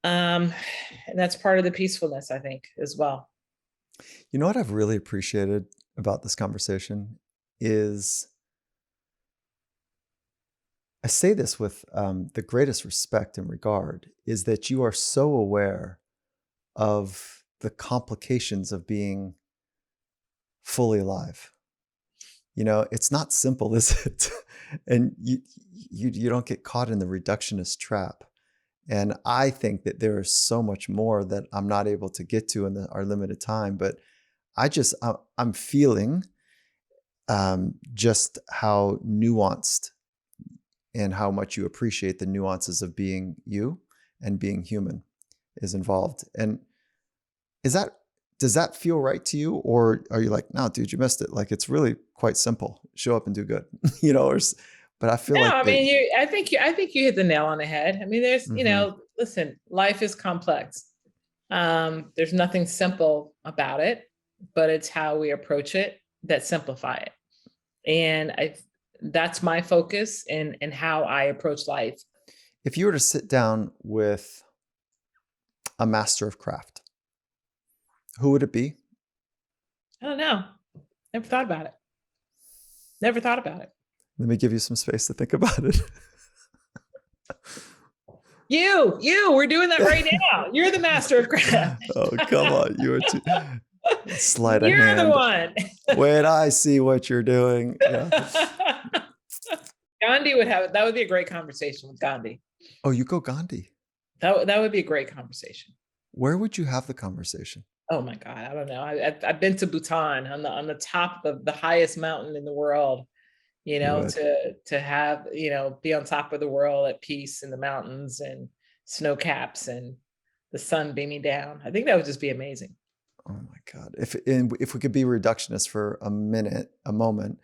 Speaker 2: And that's part of the peacefulness, I think, as well.
Speaker 1: You know what I've really appreciated about this conversation is, I say this with the greatest respect and regard, is that you are so aware of the complications of being fully alive. It's not simple, is it? And you don't get caught in the reductionist trap. And I think that there is so much more that I'm not able to get to in our limited time. But I'm feeling just how nuanced and how much you appreciate the nuances of being you and being human is involved. And does that feel right to you? Or are you like, no, dude, you missed it. Like, it's really quite simple. Show up and do good, but I feel
Speaker 2: No,
Speaker 1: like
Speaker 2: I mean, I think you hit the nail on the head. I mean, there's,
Speaker 1: Mhm.
Speaker 2: listen, life is complex. There's nothing simple about it, but it's how we approach it that simplify it. And that's my focus and how I approach life.
Speaker 1: If you were to sit down with a master of craft, who would it be?
Speaker 2: I don't know. Never thought about it. Never thought about it.
Speaker 1: Let me give you some space to think about it.
Speaker 2: We're doing that right now. You're the master of craft.
Speaker 1: Oh, come on. You are too sleight of
Speaker 2: You're the
Speaker 1: hand.
Speaker 2: one.
Speaker 1: Wait, I see what you're doing. Yeah.
Speaker 2: Gandhi would have that would be a great conversation with Gandhi.
Speaker 1: Oh, you go Gandhi.
Speaker 2: That would be a great conversation.
Speaker 1: Where would you have the conversation?
Speaker 2: Oh my God, I don't know. I've been to Bhutan on the top of the highest mountain in the world,
Speaker 1: You would.
Speaker 2: to have, be on top of the world at peace in the mountains and snow caps and the sun beaming down. I think that would just be amazing.
Speaker 1: Oh my God. If we could be reductionist for a moment,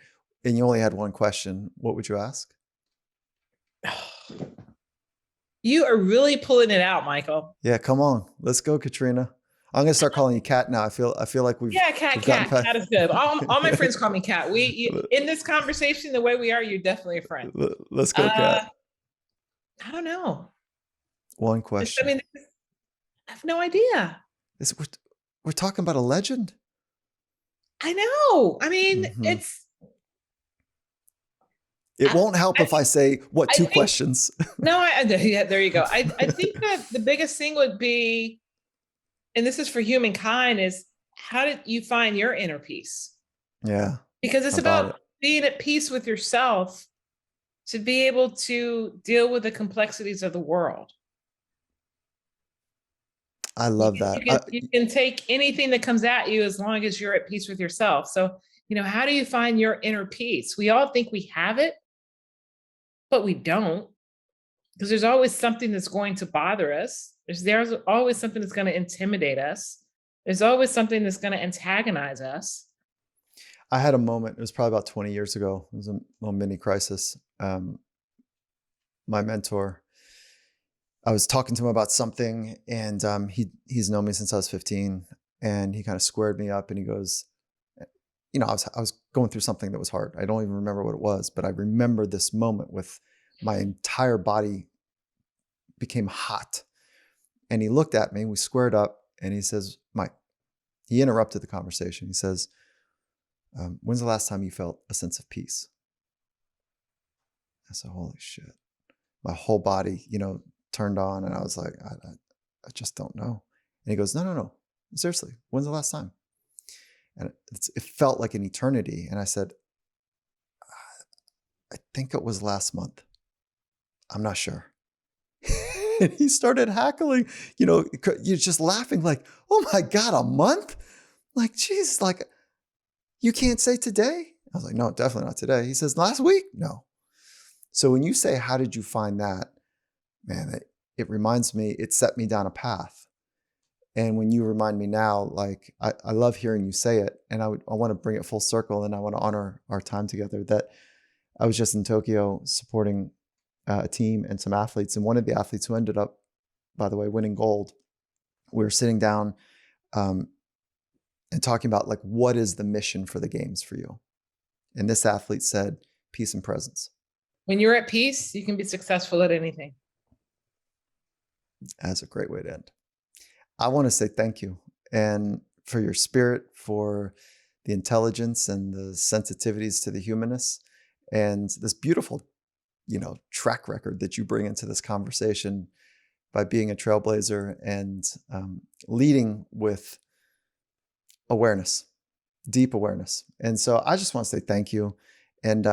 Speaker 1: and you only had one question, what would you ask?
Speaker 2: You are really pulling it out, Michael.
Speaker 1: Yeah, come on. Let's go, Katrina. I'm gonna start calling you Kat now. I feel like we've
Speaker 2: Cat,
Speaker 1: gotten past.
Speaker 2: Cat is good. All my friends call me Cat. In this conversation, the way we are, you're definitely a friend.
Speaker 1: Let's go, Kat.
Speaker 2: I don't know.
Speaker 1: One question.
Speaker 2: I have no idea.
Speaker 1: We're talking about a legend.
Speaker 2: I know. I mean,
Speaker 1: It won't help if I say two questions.
Speaker 2: No, yeah, there you go. I think that the biggest thing would be, and this is for humankind, is how did you find your inner peace?
Speaker 1: Yeah.
Speaker 2: Because it's about being at peace with yourself to be able to deal with the complexities of the world.
Speaker 1: I love that.
Speaker 2: You can take anything that comes at you as long as you're at peace with yourself. So, how do you find your inner peace? We all think we have it, but we don't, because there's always something that's going to bother us. There's always something that's going to intimidate us. There's always something that's going to antagonize us.
Speaker 1: I had a moment, it was probably about 20 years ago. It was a little mini crisis. My mentor, I was talking to him about something, and he's known me since I was 15, and he kind of squared me up, and he goes, I was going through something that was hard. I don't even remember what it was, but I remember this moment with my entire body became hot. And he looked at me, we squared up, and he says, Mike, he interrupted the conversation. He says, when's the last time you felt a sense of peace? I said, holy shit. My whole body, turned on, and I was like, I just don't know. And he goes, no, seriously, when's the last time? And it felt like an eternity. And I said, I think it was last month. I'm not sure. And he started hackling, you're just laughing like, oh my God, a month? Like, geez, like, you can't say today? I was like, no, definitely not today. He says, last week? No. So when you say, how did you find that? Man, it reminds me, it set me down a path. And when you remind me now, like, I love hearing you say it, and I want to bring it full circle, and I want to honor our time together. That I was just in Tokyo supporting a team and some athletes, and one of the athletes who ended up, by the way, winning gold, we were sitting down and talking about, like, what is the mission for the games for you? And this athlete said, peace and presence.
Speaker 2: When you're at peace, you can be successful at anything.
Speaker 1: That's a great way to end. I want to say thank you, and for your spirit, for the intelligence and the sensitivities to the humanness, and this beautiful, track record that you bring into this conversation by being a trailblazer and leading with awareness, deep awareness. And so I just want to say thank you. And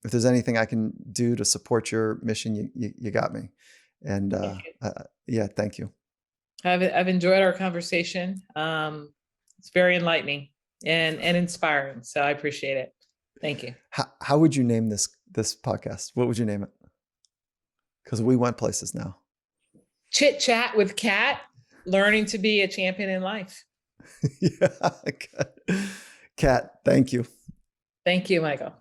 Speaker 1: if there's anything I can do to support your mission, you got me. And yeah, thank you.
Speaker 2: I've enjoyed our conversation. It's very enlightening and inspiring. So I appreciate it. Thank you.
Speaker 1: How would you name this podcast? What would you name it? Because we went places now.
Speaker 2: Chit Chat with Kat, learning to be a champion in life.
Speaker 1: Yeah. Kat, thank you.
Speaker 2: Thank you, Michael.